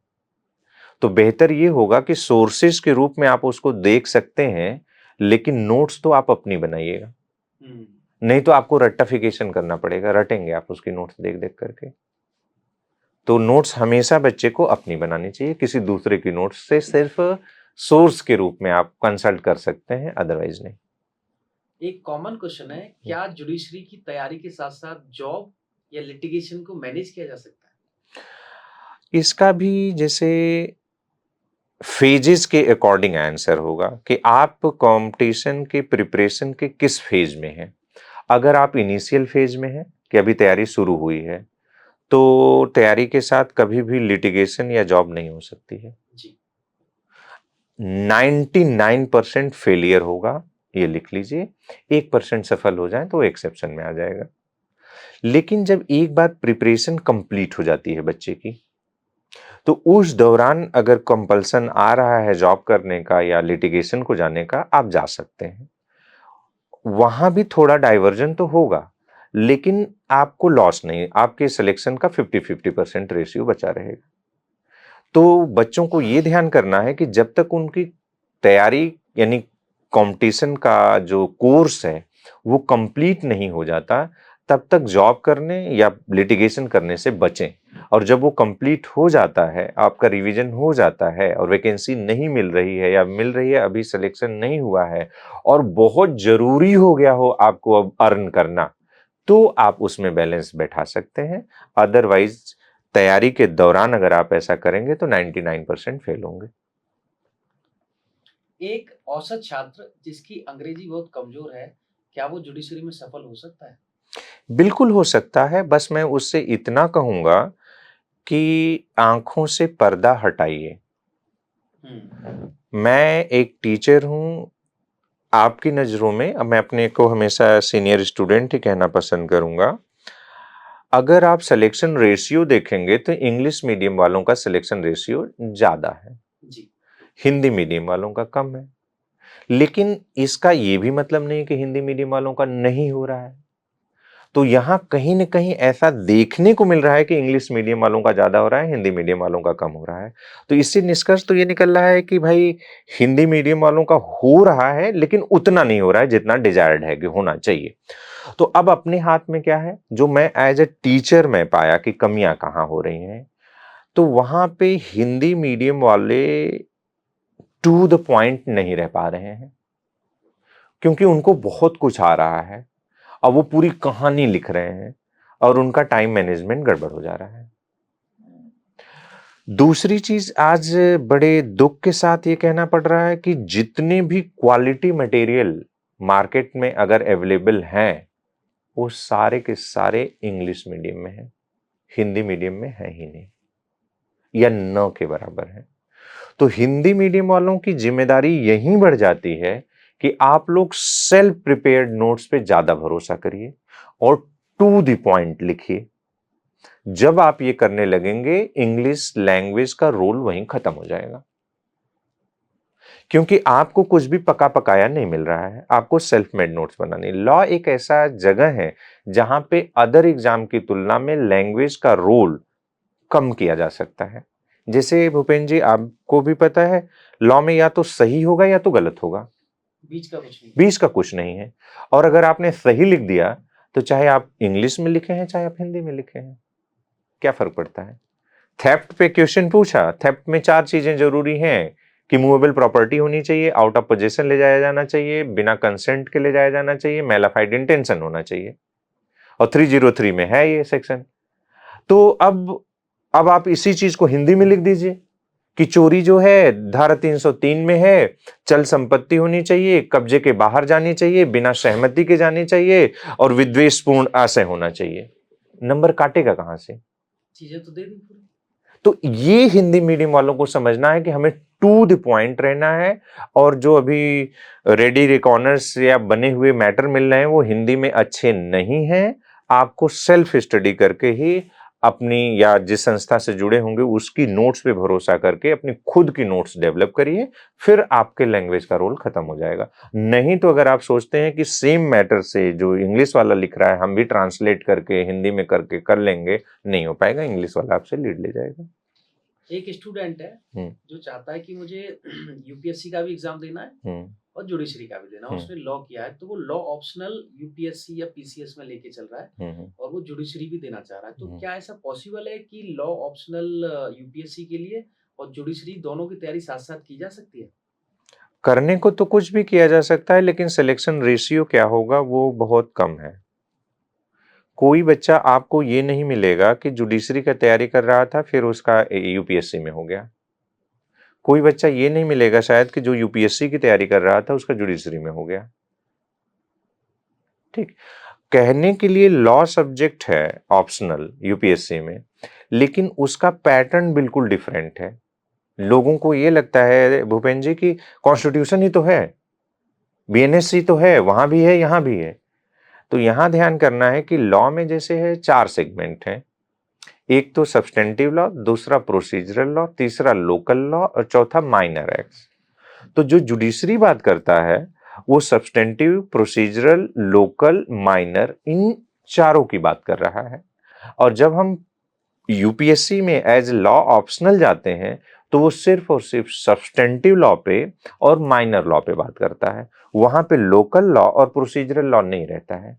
तो बेहतर ये होगा कि सोर्सेज के रूप में आप उसको देख सकते हैं, लेकिन नोट्स तो आप अपनी बनाइएगा। नहीं तो आपको रट्टाफिकेशन करना पड़ेगा, रटेंगे आप उसकी नोट्स देख देख करके। तो नोट्स हमेशा बच्चे को अपनी बनानी चाहिए, किसी दूसरे की नोट्स से सिर्फ सोर्स के रूप में आप कंसल्ट कर सकते हैं, अदरवाइज नहीं। एक कॉमन क्वेश्चन है, क्या जुडिशरी की तैयारी के साथ साथ जॉब या लिटिगेशन को मैनेज किया जा सकता है? इसका भी जैसे फेजेस के अकॉर्डिंग आंसर होगा कि आप कंपटीशन के प्रिपरेशन के किस फेज में हैं। अगर आप इनिशियल फेज में हैं कि अभी तैयारी शुरू हुई है, तो तैयारी के साथ कभी भी लिटिगेशन या जॉब नहीं हो सकती है। जी। 99% फेलियर होगा, ये लिख लीजिए। 1% सफल हो जाए तो एक्सेप्शन में आ जाएगा। लेकिन जब एक बार प्रिपरेशन कंप्लीट हो जाती है बच्चे की, तो उस दौरान अगर कंपल्सन आ रहा है जॉब करने का या लिटिगेशन को जाने का, आप जा सकते हैं। वहां भी थोड़ा डाइवर्जन तो होगा, लेकिन आपको लॉस नहीं, आपके सिलेक्शन का 50-50% रेशियो बचा रहेगा। तो बच्चों को ये ध्यान करना है कि जब तक उनकी तैयारी यानी कंपटीशन का जो कोर्स है वो कंप्लीट नहीं हो जाता, तब तक जॉब करने या लिटिगेशन करने से बचें। और जब वो कंप्लीट हो जाता है, आपका रिवीजन हो जाता है और वैकेंसी नहीं मिल रही है या मिल रही है, अभी सिलेक्शन नहीं हुआ है और बहुत जरूरी हो गया हो आपको अब अर्न करना, तो आप उसमें बैलेंस बैठा सकते हैं। अदरवाइज तैयारी के दौरान अगर आप ऐसा करेंगे तो 99% फेल होंगे। एक औसत छात्र जिसकी अंग्रेजी बहुत कमजोर है, क्या वो जुडिशरी में सफल हो सकता है? बिल्कुल हो सकता है, बस मैं उससे इतना कहूंगा कि आंखों से पर्दा हटाइए। मैं एक टीचर हूँ, आपकी नज़रों में अब मैं अपने को हमेशा सीनियर स्टूडेंट ही कहना पसंद करूँगा। अगर आप सिलेक्शन रेशियो देखेंगे तो इंग्लिश मीडियम वालों का सिलेक्शन रेशियो ज़्यादा है, जी। हिंदी मीडियम वालों का कम है। लेकिन इसका ये भी मतलब नहीं कि हिंदी मीडियम वालों का नहीं हो रहा है। तो यहाँ कहीं न कहीं ऐसा देखने को मिल रहा है कि इंग्लिश मीडियम वालों का ज़्यादा हो रहा है, हिंदी मीडियम वालों का कम हो रहा है। तो इससे निष्कर्ष तो ये निकल रहा है कि भाई हिंदी मीडियम वालों का हो रहा है, लेकिन उतना नहीं हो रहा है जितना डिज़ायर्ड है कि होना चाहिए। तो अब अपने हाथ में क्या है, जो मैं एज़ अ टीचर मैं पाया कि कमियाँ कहाँ हो रही हैं, तो वहाँ पे हिंदी मीडियम वाले टू द पॉइंट नहीं रह पा रहे हैं। क्योंकि उनको बहुत कुछ आ रहा है। अब वो पूरी कहानी लिख रहे हैं और उनका टाइम मैनेजमेंट गड़बड़ हो जा रहा है। दूसरी चीज आज बड़े दुख के साथ ये कहना पड़ रहा है कि जितने भी क्वालिटी मटेरियल मार्केट में अगर अवेलेबल हैं, वो सारे के सारे इंग्लिश मीडियम में हैं, हिंदी मीडियम में है ही नहीं या न के बराबर है। तो हिंदी मीडियम वालों की जिम्मेदारी यहीं बढ़ जाती है कि आप लोग सेल्फ प्रिपेयर्ड नोट्स पे ज्यादा भरोसा करिए और टू द पॉइंट लिखिए। जब आप ये करने लगेंगे, इंग्लिश लैंग्वेज का रोल वहीं खत्म हो जाएगा, क्योंकि आपको कुछ भी पका पकाया नहीं मिल रहा है, आपको सेल्फ मेड नोट्स बनाने। लॉ एक ऐसा जगह है जहां पे अदर एग्जाम की तुलना में लैंग्वेज का रोल कम किया जा सकता है। जैसे भूपेन जी, आपको भी पता है लॉ में या तो सही होगा या तो गलत होगा, बीच का कुछ नहीं है। और अगर आपने सही लिख दिया तो चाहे आप इंग्लिश में लिखे हैं चाहे आप हिंदी में लिखे हैं, क्या फर्क पड़ता है। थेफ्ट पे क्वेश्चन पूछा, थेफ्ट में 4 चीजें जरूरी हैं कि मूवेबल प्रॉपर्टी होनी चाहिए, आउट ऑफ पोजीशन ले जाया जाना चाहिए, बिना कंसेंट के ले जाया जाना चाहिए, मैलाफाइड इंटेंशन होना चाहिए, और 303 में है ये सेक्शन। तो अब आप इसी चीज को हिंदी में लिख दीजिए कि चोरी जो है धारा 303 में है, चल संपत्ति होनी चाहिए, कब्जे के बाहर जानी चाहिए, बिना सहमति के जानी चाहिए, और विद्वेषपूर्ण आशय होना चाहिए। नंबर काटेगा कहां से, चीजें तो दे दी पूरी। तो ये हिंदी मीडियम वालों को समझना है कि हमें टू द पॉइंट रहना है, और जो अभी रेडी रिकॉर्नर्स या बने हुए मैटर मिल रहे हैं वो हिंदी में अच्छे नहीं हैं। आपको सेल्फ स्टडी करके ही अपनी या जिस संस्था से जुड़े होंगे उसकी नोट्स पे भरोसा करके अपनी खुद की नोट्स डेवलप करिए, फिर आपके लैंग्वेज का रोल खत्म हो जाएगा। नहीं तो अगर आप सोचते हैं कि सेम मैटर से जो इंग्लिश वाला लिख रहा है हम भी ट्रांसलेट करके हिंदी में करके कर लेंगे, नहीं हो पाएगा, इंग्लिश वाला आपसे लीड ले जाएगा। एक स्टूडेंट है जो चाहता है कि मुझे यूपीएससी का भी एग्जाम देना है और जुडिशरी का भी देना है, उसने लॉ किया है, तो वो लॉ ऑप्शनल यूपीएससी या पीसीएस में लेके चल रहा है और वो जुडिशरी भी देना चाह रहा है। तो क्या ऐसा पॉसिबल है कि लॉ ऑप्शनल यूपीएससी के लिए और जुडिशरी दोनों की तैयारी साथ साथ की जा सकती है? करने को तो कुछ भी किया जा सकता है, लेकिन सिलेक्शन रेशियो क्या होगा वो बहुत कम है। कोई बच्चा आपको ये नहीं मिलेगा कि जुडिशरी का तैयारी कर रहा था फिर उसका यूपीएससी में हो गया। कोई बच्चा ये नहीं मिलेगा शायद कि जो यूपीएससी की तैयारी कर रहा था उसका जुडिशरी में हो गया। ठीक, कहने के लिए लॉ सब्जेक्ट है ऑप्शनल यूपीएससी में, लेकिन उसका पैटर्न बिल्कुल डिफरेंट है। लोगों को ये लगता है भूपेन जी की कॉन्स्टिट्यूशन ही तो है, बीएनएससी तो है, वहां भी है यहां भी है। तो यहां ध्यान करना है कि लॉ में जैसे है 4 सेगमेंट हैं, एक तो सब्सटेंटिव लॉ, दूसरा प्रोसीजरल लॉ, तीसरा लोकल लॉ और चौथा माइनर एक्ट्स। तो जो जुडिशरी बात करता है वो सब्सटेंटिव, प्रोसीजरल, लोकल, माइनर, इन चारों की बात कर रहा है। और जब हम यूपीएससी में एज लॉ ऑप्शनल जाते हैं तो वो सिर्फ और सिर्फ सब्सटेंटिव लॉ पे और माइनर लॉ पे बात करता है, वहां पे लोकल लॉ और प्रोसीजरल लॉ नहीं रहता है।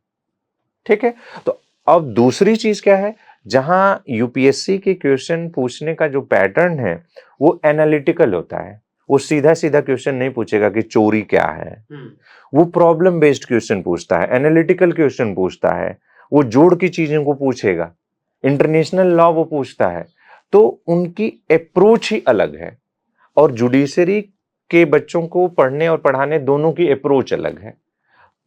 ठीक है, तो अब दूसरी चीज क्या है, जहां यूपीएससी के क्वेश्चन पूछने का जो पैटर्न है वो एनालिटिकल होता है। वो सीधा सीधा क्वेश्चन नहीं पूछेगा कि चोरी क्या है, वो प्रॉब्लम बेस्ड क्वेश्चन पूछता है, एनालिटिकल क्वेश्चन पूछता है, वो जोड़ की चीजों को पूछेगा, इंटरनेशनल लॉ वो पूछता है। तो उनकी अप्रोच ही अलग है, और जुडिशरी के बच्चों को पढ़ने और पढ़ाने दोनों की अप्रोच अलग है।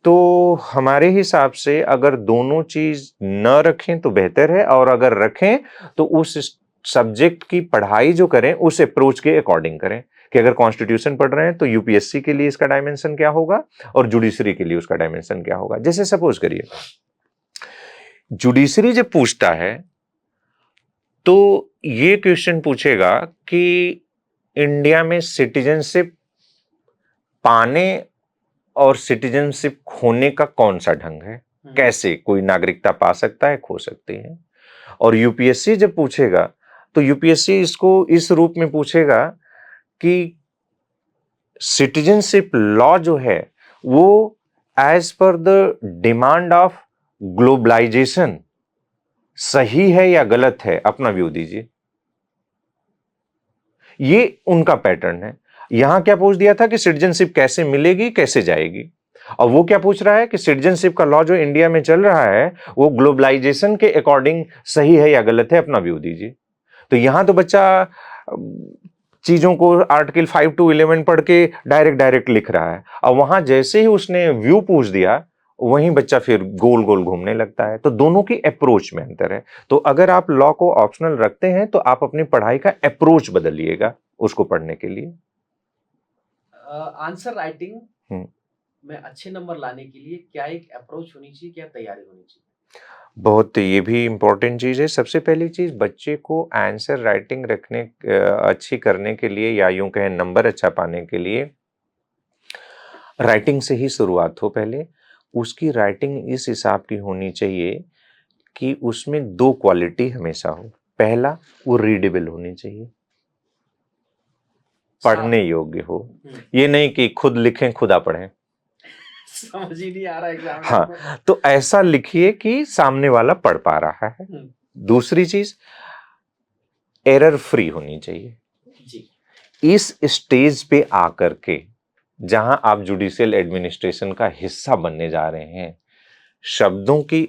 तो हमारे हिसाब से अगर दोनों चीज न रखें तो बेहतर है, और अगर रखें तो उस सब्जेक्ट की पढ़ाई जो करें उस अप्रोच के अकॉर्डिंग करें। कि अगर कॉन्स्टिट्यूशन पढ़ रहे हैं तो यूपीएससी के लिए इसका डायमेंशन क्या होगा और जुडिशरी के लिए उसका डायमेंशन क्या होगा। जैसे सपोज करिए जुडिशरी जब पूछता है तो ये क्वेश्चन पूछेगा कि इंडिया में सिटीजनशिप पाने और सिटीजनशिप खोने का कौन सा ढंग है, कैसे कोई नागरिकता पा सकता है, खो सकती है। और यूपीएससी जब पूछेगा तो यूपीएससी इसको इस रूप में पूछेगा कि सिटीजनशिप लॉ जो है वो as per the demand of globalisation सही है या गलत है, अपना व्यू दीजिए। ये उनका पैटर्न है। यहां क्या पूछ दिया था कि सिटीजनशिप कैसे मिलेगी, कैसे जाएगी, और वो क्या पूछ रहा है कि सिटीजनशिप का लॉ जो इंडिया में चल रहा है वो ग्लोबलाइजेशन के अकॉर्डिंग सही है या गलत है, अपना व्यू दीजिए। तो यहां तो बच्चा चीजों को आर्टिकल 5 to 11 पढ़ के डायरेक्ट लिख रहा है, और वहां जैसे ही उसने व्यू पूछ दिया वहीं बच्चा फिर गोल गोल घूमने लगता है। तो दोनों की अप्रोच में अंतर है। तो अगर आप लॉ को ऑप्शनल रखते हैं तो आप अपनी पढ़ाई का अप्रोच बदलिएगा उसको पढ़ने के लिए। आंसर राइटिंग में अच्छे नंबर लाने के लिए क्या एक अप्रोच होनी चाहिए, क्या तैयारी होनी चाहिए? बहुत, ये भी इंपॉर्टेंट चीज है। सबसे पहली चीज, बच्चे को आंसर राइटिंग रखने अच्छी करने के लिए, या यूं कहें नंबर अच्छा पाने के लिए, राइटिंग से ही शुरुआत हो। पहले उसकी राइटिंग इस हिसाब की होनी चाहिए कि उसमें 2 क्वालिटी हमेशा हो। पहला, वो रीडेबल होनी चाहिए, पढ़ने योग्य हो। ये नहीं कि खुद लिखें खुदा पढ़ें, समझ ही नहीं आ रहा एग्जाम में। हाँ, तो ऐसा लिखिए कि सामने वाला पढ़ पा रहा है। दूसरी चीज, एरर फ्री होनी चाहिए जी। इस स्टेज पे आकर के जहां आप जुडिशियल एडमिनिस्ट्रेशन का हिस्सा बनने जा रहे हैं, शब्दों की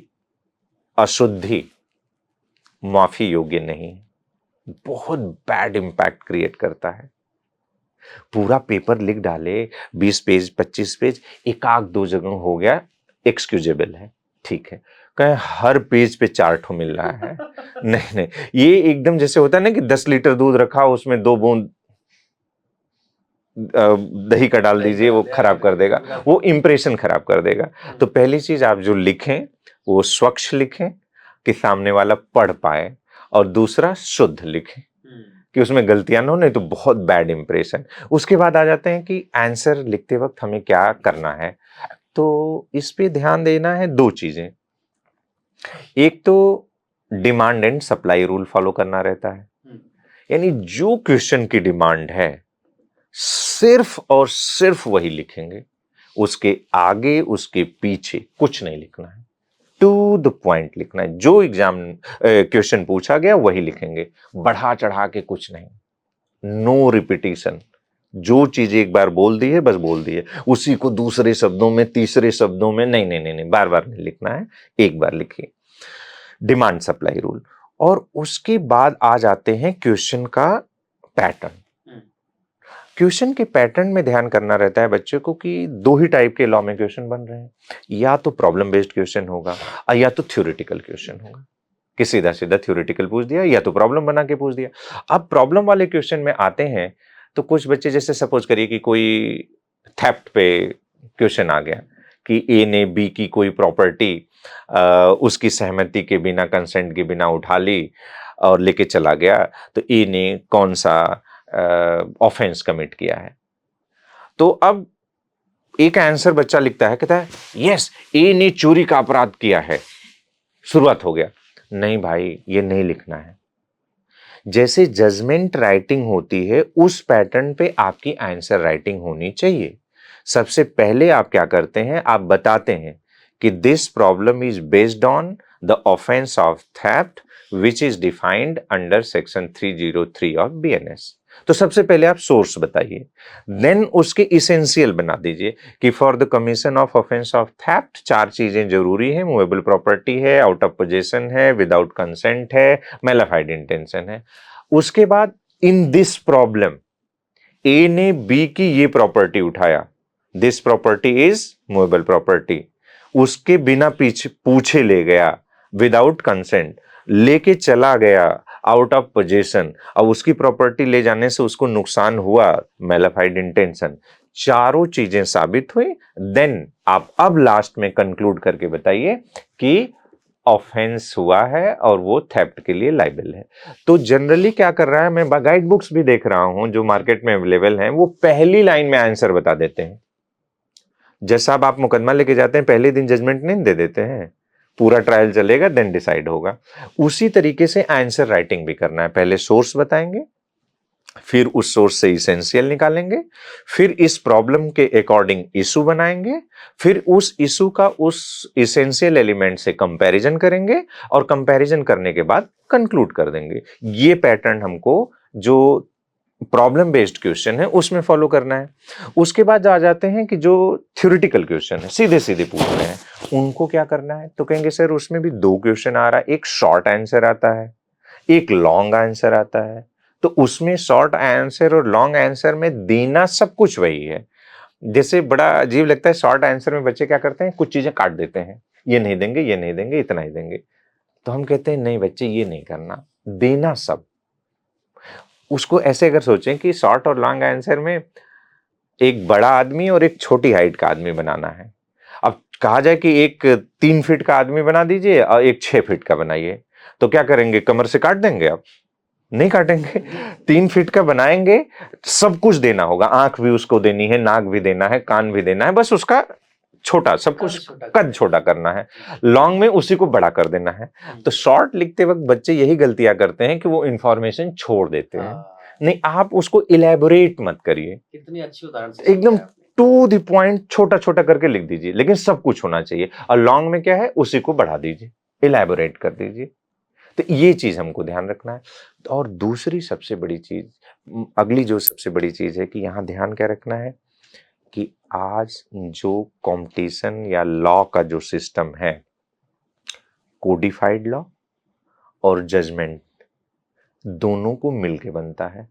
अशुद्धि माफी योग्य नहीं, बहुत बैड इंपैक्ट क्रिएट करता है। पूरा पेपर लिख डाले 20 पेज 25 पेज, एक आध 2 जगह हो गया एक्सक्यूजेबल है, ठीक है। कहें हर पेज पे 4 ठो मिल रहा है नहीं, ये एकदम जैसे होता है ना कि 10 लीटर दूध रखा उसमें 2 बूंद दही का डाल दीजिए, वो खराब कर देगा, वो इंप्रेशन खराब कर देगा। तो पहली चीज, आप जो लिखें वो स्वच्छ लिखें कि सामने वाला पढ़ पाए, और दूसरा शुद्ध लिखें कि उसमें गलतियां ना हो, नहीं तो बहुत बैड इंप्रेशन। उसके बाद आ जाते हैं कि आंसर लिखते वक्त हमें क्या करना है। तो इस पे ध्यान देना है 2 चीजें। एक तो demand and supply rule follow करना रहता है, यानी जो क्वेश्चन की डिमांड है सिर्फ और सिर्फ वही लिखेंगे, उसके आगे उसके पीछे कुछ नहीं लिखना है, टू द पॉइंट लिखना है। जो एग्जाम क्वेश्चन पूछा गया वही लिखेंगे, बढ़ा चढ़ा के कुछ नहीं, नो रिपीटिशन। जो चीज एक बार बोल दी है बस बोल दी है, उसी को दूसरे शब्दों में तीसरे शब्दों में नहीं नहीं नहीं नहीं, बार बार नहीं लिखना है, एक बार लिखिए। Demand supply rule. और उसके बाद आ जाते हैं क्वेश्चन का पैटर्न। क्वेश्चन के पैटर्न में ध्यान करना रहता है बच्चे को कि 2 ही टाइप के लॉ में क्वेश्चन बन रहे हैं, या तो प्रॉब्लम बेस्ड क्वेश्चन होगा या तो थ्योरेटिकल क्वेश्चन होगा, कि सीधा सीधा थ्योरेटिकल पूछ दिया या तो प्रॉब्लम बना के पूछ दिया। अब प्रॉब्लम वाले क्वेश्चन में आते हैं तो कुछ बच्चे, जैसे सपोज करिए कि कोई थेफ्ट पे क्वेश्चन आ गया कि ए ने बी की कोई प्रॉपर्टी उसकी सहमति के बिना, कंसेंट के बिना उठा ली और लेके चला गया, तो ए ने कौन सा ऑफेंस कमिट किया है। तो अब एक आंसर बच्चा लिखता है, कहता है यस ए ने चोरी का अपराध किया है, शुरुआत हो गया। नहीं भाई, ये नहीं लिखना है। जैसे जजमेंट राइटिंग होती है उस पैटर्न पे आपकी आंसर राइटिंग होनी चाहिए। सबसे पहले आप क्या करते हैं, आप बताते हैं कि this problem is based on the offence of theft which is defined under section 303 of BNS. तो सबसे पहले आप सोर्स बताइए, देन उसके इसेंशियल बना दीजिए कि for the commission of offence of theft 4 चीजें जरूरी है, मूवेबल प्रॉपर्टी है, आउट ऑफ पोजेशन है, विदाउट कंसेंट है, मैलिफाइड इंटेंशन है। उसके बाद इन दिस प्रॉब्लम ए ने बी की ये प्रॉपर्टी उठाया, this property is movable property, उसके बिना पीछे पूछे ले गया विदाउट कंसेंट, लेके चला गया आउट ऑफ पोजीशन, अब उसकी प्रॉपर्टी ले जाने से उसको नुकसान हुआ, मैलाफाइड इंटेंशन, चारों चीजें साबित हुई, देन आप अब लास्ट में कंक्लूड करके बताइए कि ऑफेंस हुआ है और वो थेफ्ट के लिए लायबल है। तो जनरली क्या कर रहा है, मैं गाइड बुक्स भी देख रहा हूं जो मार्केट में अवेलेबल हैं, वो पहली लाइन में आंसर बता देते हैं। जैसा अब आप मुकदमा लेके जाते हैं, पहले दिन जजमेंट नहीं दे देते हैं, पूरा ट्रायल चलेगा देन डिसाइड होगा। उसी तरीके से आंसर राइटिंग भी करना है, पहले सोर्स बताएंगे, फिर उस सोर्स से इसेंशियल निकालेंगे, फिर इस प्रॉब्लम के अकॉर्डिंग इशू बनाएंगे, फिर उस इशू का उस इसेंशियल एलिमेंट से कंपैरिजन करेंगे और कंपैरिजन करने के बाद कंक्लूड कर देंगे। ये पैटर्न हमको जो प्रॉब्लम बेस्ड क्वेश्चन है उसमें फॉलो करना है। उसके बाद आ जाते हैं कि जो थ्योरेटिकल क्वेश्चन है, सीधे सीधे पूछ रहे हैं, उनको क्या करना है, तो कहेंगे सर उसमें भी दो क्वेश्चन आ रहा है, एक शॉर्ट आंसर आता है, एक लॉन्ग आंसर आता है। तो उसमें शॉर्ट आंसर और लॉन्ग आंसर में देना सब कुछ वही है। जैसे बड़ा अजीब लगता है, शॉर्ट आंसर में बच्चे क्या करते हैं, कुछ चीजें काट देते हैं, ये नहीं देंगे, ये नहीं देंगे, इतना ही देंगे। तो हम कहते हैं नहीं बच्चे, ये नहीं करना, देना सब। उसको ऐसे अगर सोचें कि शॉर्ट और लॉन्ग आंसर में एक बड़ा आदमी और एक छोटी हाइट का आदमी बनाना है। अब कहा जाए कि एक 3 फीट का आदमी बना दीजिए और एक 6 फीट का बनाइए, तो क्या करेंगे, कमर से काट देंगे? आप नहीं काटेंगे। 3 फीट का बनाएंगे, सब कुछ देना होगा, आंख भी उसको देनी है, नाक भी देना है, कान भी देना है, बस उसका छोटा, सब कुछ कद छोटा करना है। लॉन्ग में उसी को बड़ा कर देना है। तो शॉर्ट लिखते वक्त बच्चे यही गलतियां करते हैं कि वो इंफॉर्मेशन छोड़ देते हैं। नहीं, आप उसको इलेबोरेट मत करिए, कितनी अच्छी उदाहरण से एकदम समझाया आपने। टू द पॉइंट छोटा छोटा करके लिख दीजिए, लेकिन सब कुछ होना चाहिए। और लॉन्ग में क्या है, उसी को बढ़ा दीजिए, इलेबोरेट कर दीजिए। तो ये चीज हमको ध्यान रखना है। और दूसरी सबसे बड़ी चीज, अगली जो सबसे बड़ी चीज है कि यहाँ ध्यान क्या रखना है कि आज जो कंपटीशन या लॉ का जो सिस्टम है, कोडिफाइड लॉ और जजमेंट दोनों को मिलके बनता है।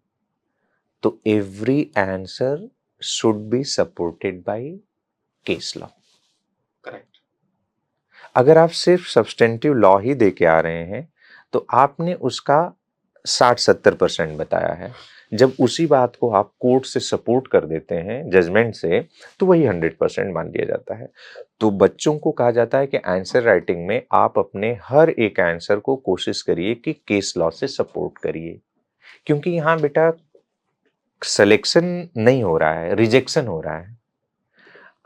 तो every answer should be supported by case law. Correct. अगर आप सिर्फ सब्सटेंटिव लॉ ही दे के आ रहे हैं तो आपने उसका 60-70% बताया है। जब उसी बात को आप कोर्ट से सपोर्ट कर देते हैं, जजमेंट से, तो वही 100% मान लिया जाता है। तो बच्चों को कहा जाता है कि आंसर राइटिंग में आप अपने हर एक आंसर को कोशिश करिए कि केस लॉ से सपोर्ट करिए, क्योंकि यहाँ बेटा सिलेक्शन नहीं हो रहा है, रिजेक्शन हो रहा है।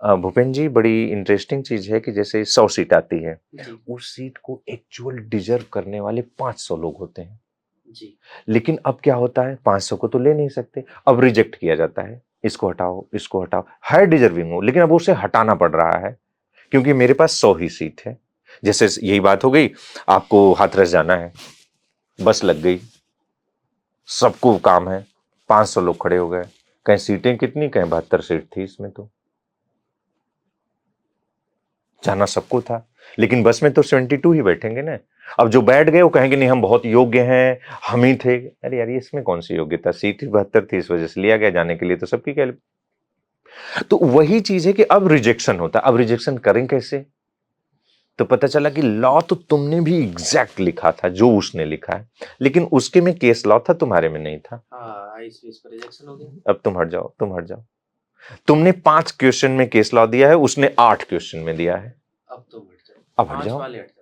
भूपेन जी, बड़ी इंटरेस्टिंग चीज है कि जैसे 100 सीट आती है, उस सीट को एक्चुअल डिजर्व करने वाले 500 लोग होते हैं जी। लेकिन अब क्या होता है, 500 को तो ले नहीं सकते, अब रिजेक्ट किया जाता है, इसको हटाओ, इसको हटाओ, है डिजर्विंग हो, लेकिन अब उसे हटाना पड़ रहा है क्योंकि मेरे पास 100 ही सीट है। जैसे यही बात हो गई, आपको हाथरस जाना है, बस लग गई, सबको काम है, 500 लोग खड़े हो गए, कहीं सीटें कितनी, कहीं 72 सीट थी, इसमें तो जाना सबको था, लेकिन बस में तो 72 ही बैठेंगे ना। अब जो बैठ गए वो कहेंगे नहीं हम बहुत योग्य हैं, हम ही थे। अरे यार, इसमें कौन सी योग्यता, सीट ही 72 थी, इस वजह से लिया गया, जाने के लिए तो सबकी क्या। तो वही चीज है कि अब रिजेक्शन होता है। अब रिजेक्शन करें कैसे, तो पता चला कि लॉ तो तुमने भी एग्जैक्ट लिखा था जो उसने लिखा है, लेकिन उसके में केस लॉ था, तुम्हारे में नहीं था। इस पर रिजेक्शन हो गया। अब तुम हट जाओ, तुम हट जाओ। तुमने 5 क्वेश्चन में केस लॉ दिया है, उसने 8 क्वेश्चन में दिया है, अब तो हट जाओ, अब हट 5 जाओ। वाले हट जाओ।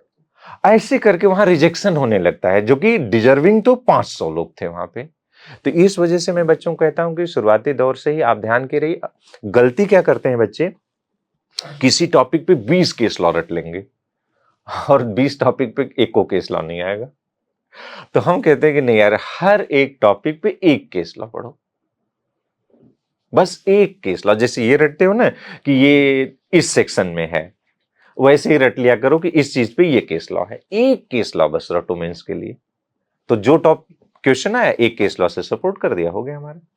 ऐसे करके वहां रिजेक्शन होने लगता है, जो कि डिजर्विंग तो 500 लोग थे वहां पे। तो इस वजह से मैं बच्चों को कहता हूं कि शुरुआती दौर से ही आप ध्यान के रहिए। गलती क्या करते हैं बच्चे, किसी टॉपिक पे 20 केस लॉ रट लेंगे और 20 टॉपिक पे एक को केस लॉ नहीं आएगा। तो हम कहते हैं कि नहीं यार, हर एक टॉपिक पे एक केस लॉ पढ़ो, बस एक केस लॉ। जैसे ये रटते हो ना कि ये इस सेक्शन में है, वैसे ही रट लिया करो कि इस चीज पे ये केस लॉ है, एक केस लॉ बस रटो मेंस के लिए। तो जो टॉप क्वेश्चन आया, एक केस लॉ से सपोर्ट कर दिया, हो गया हमारा।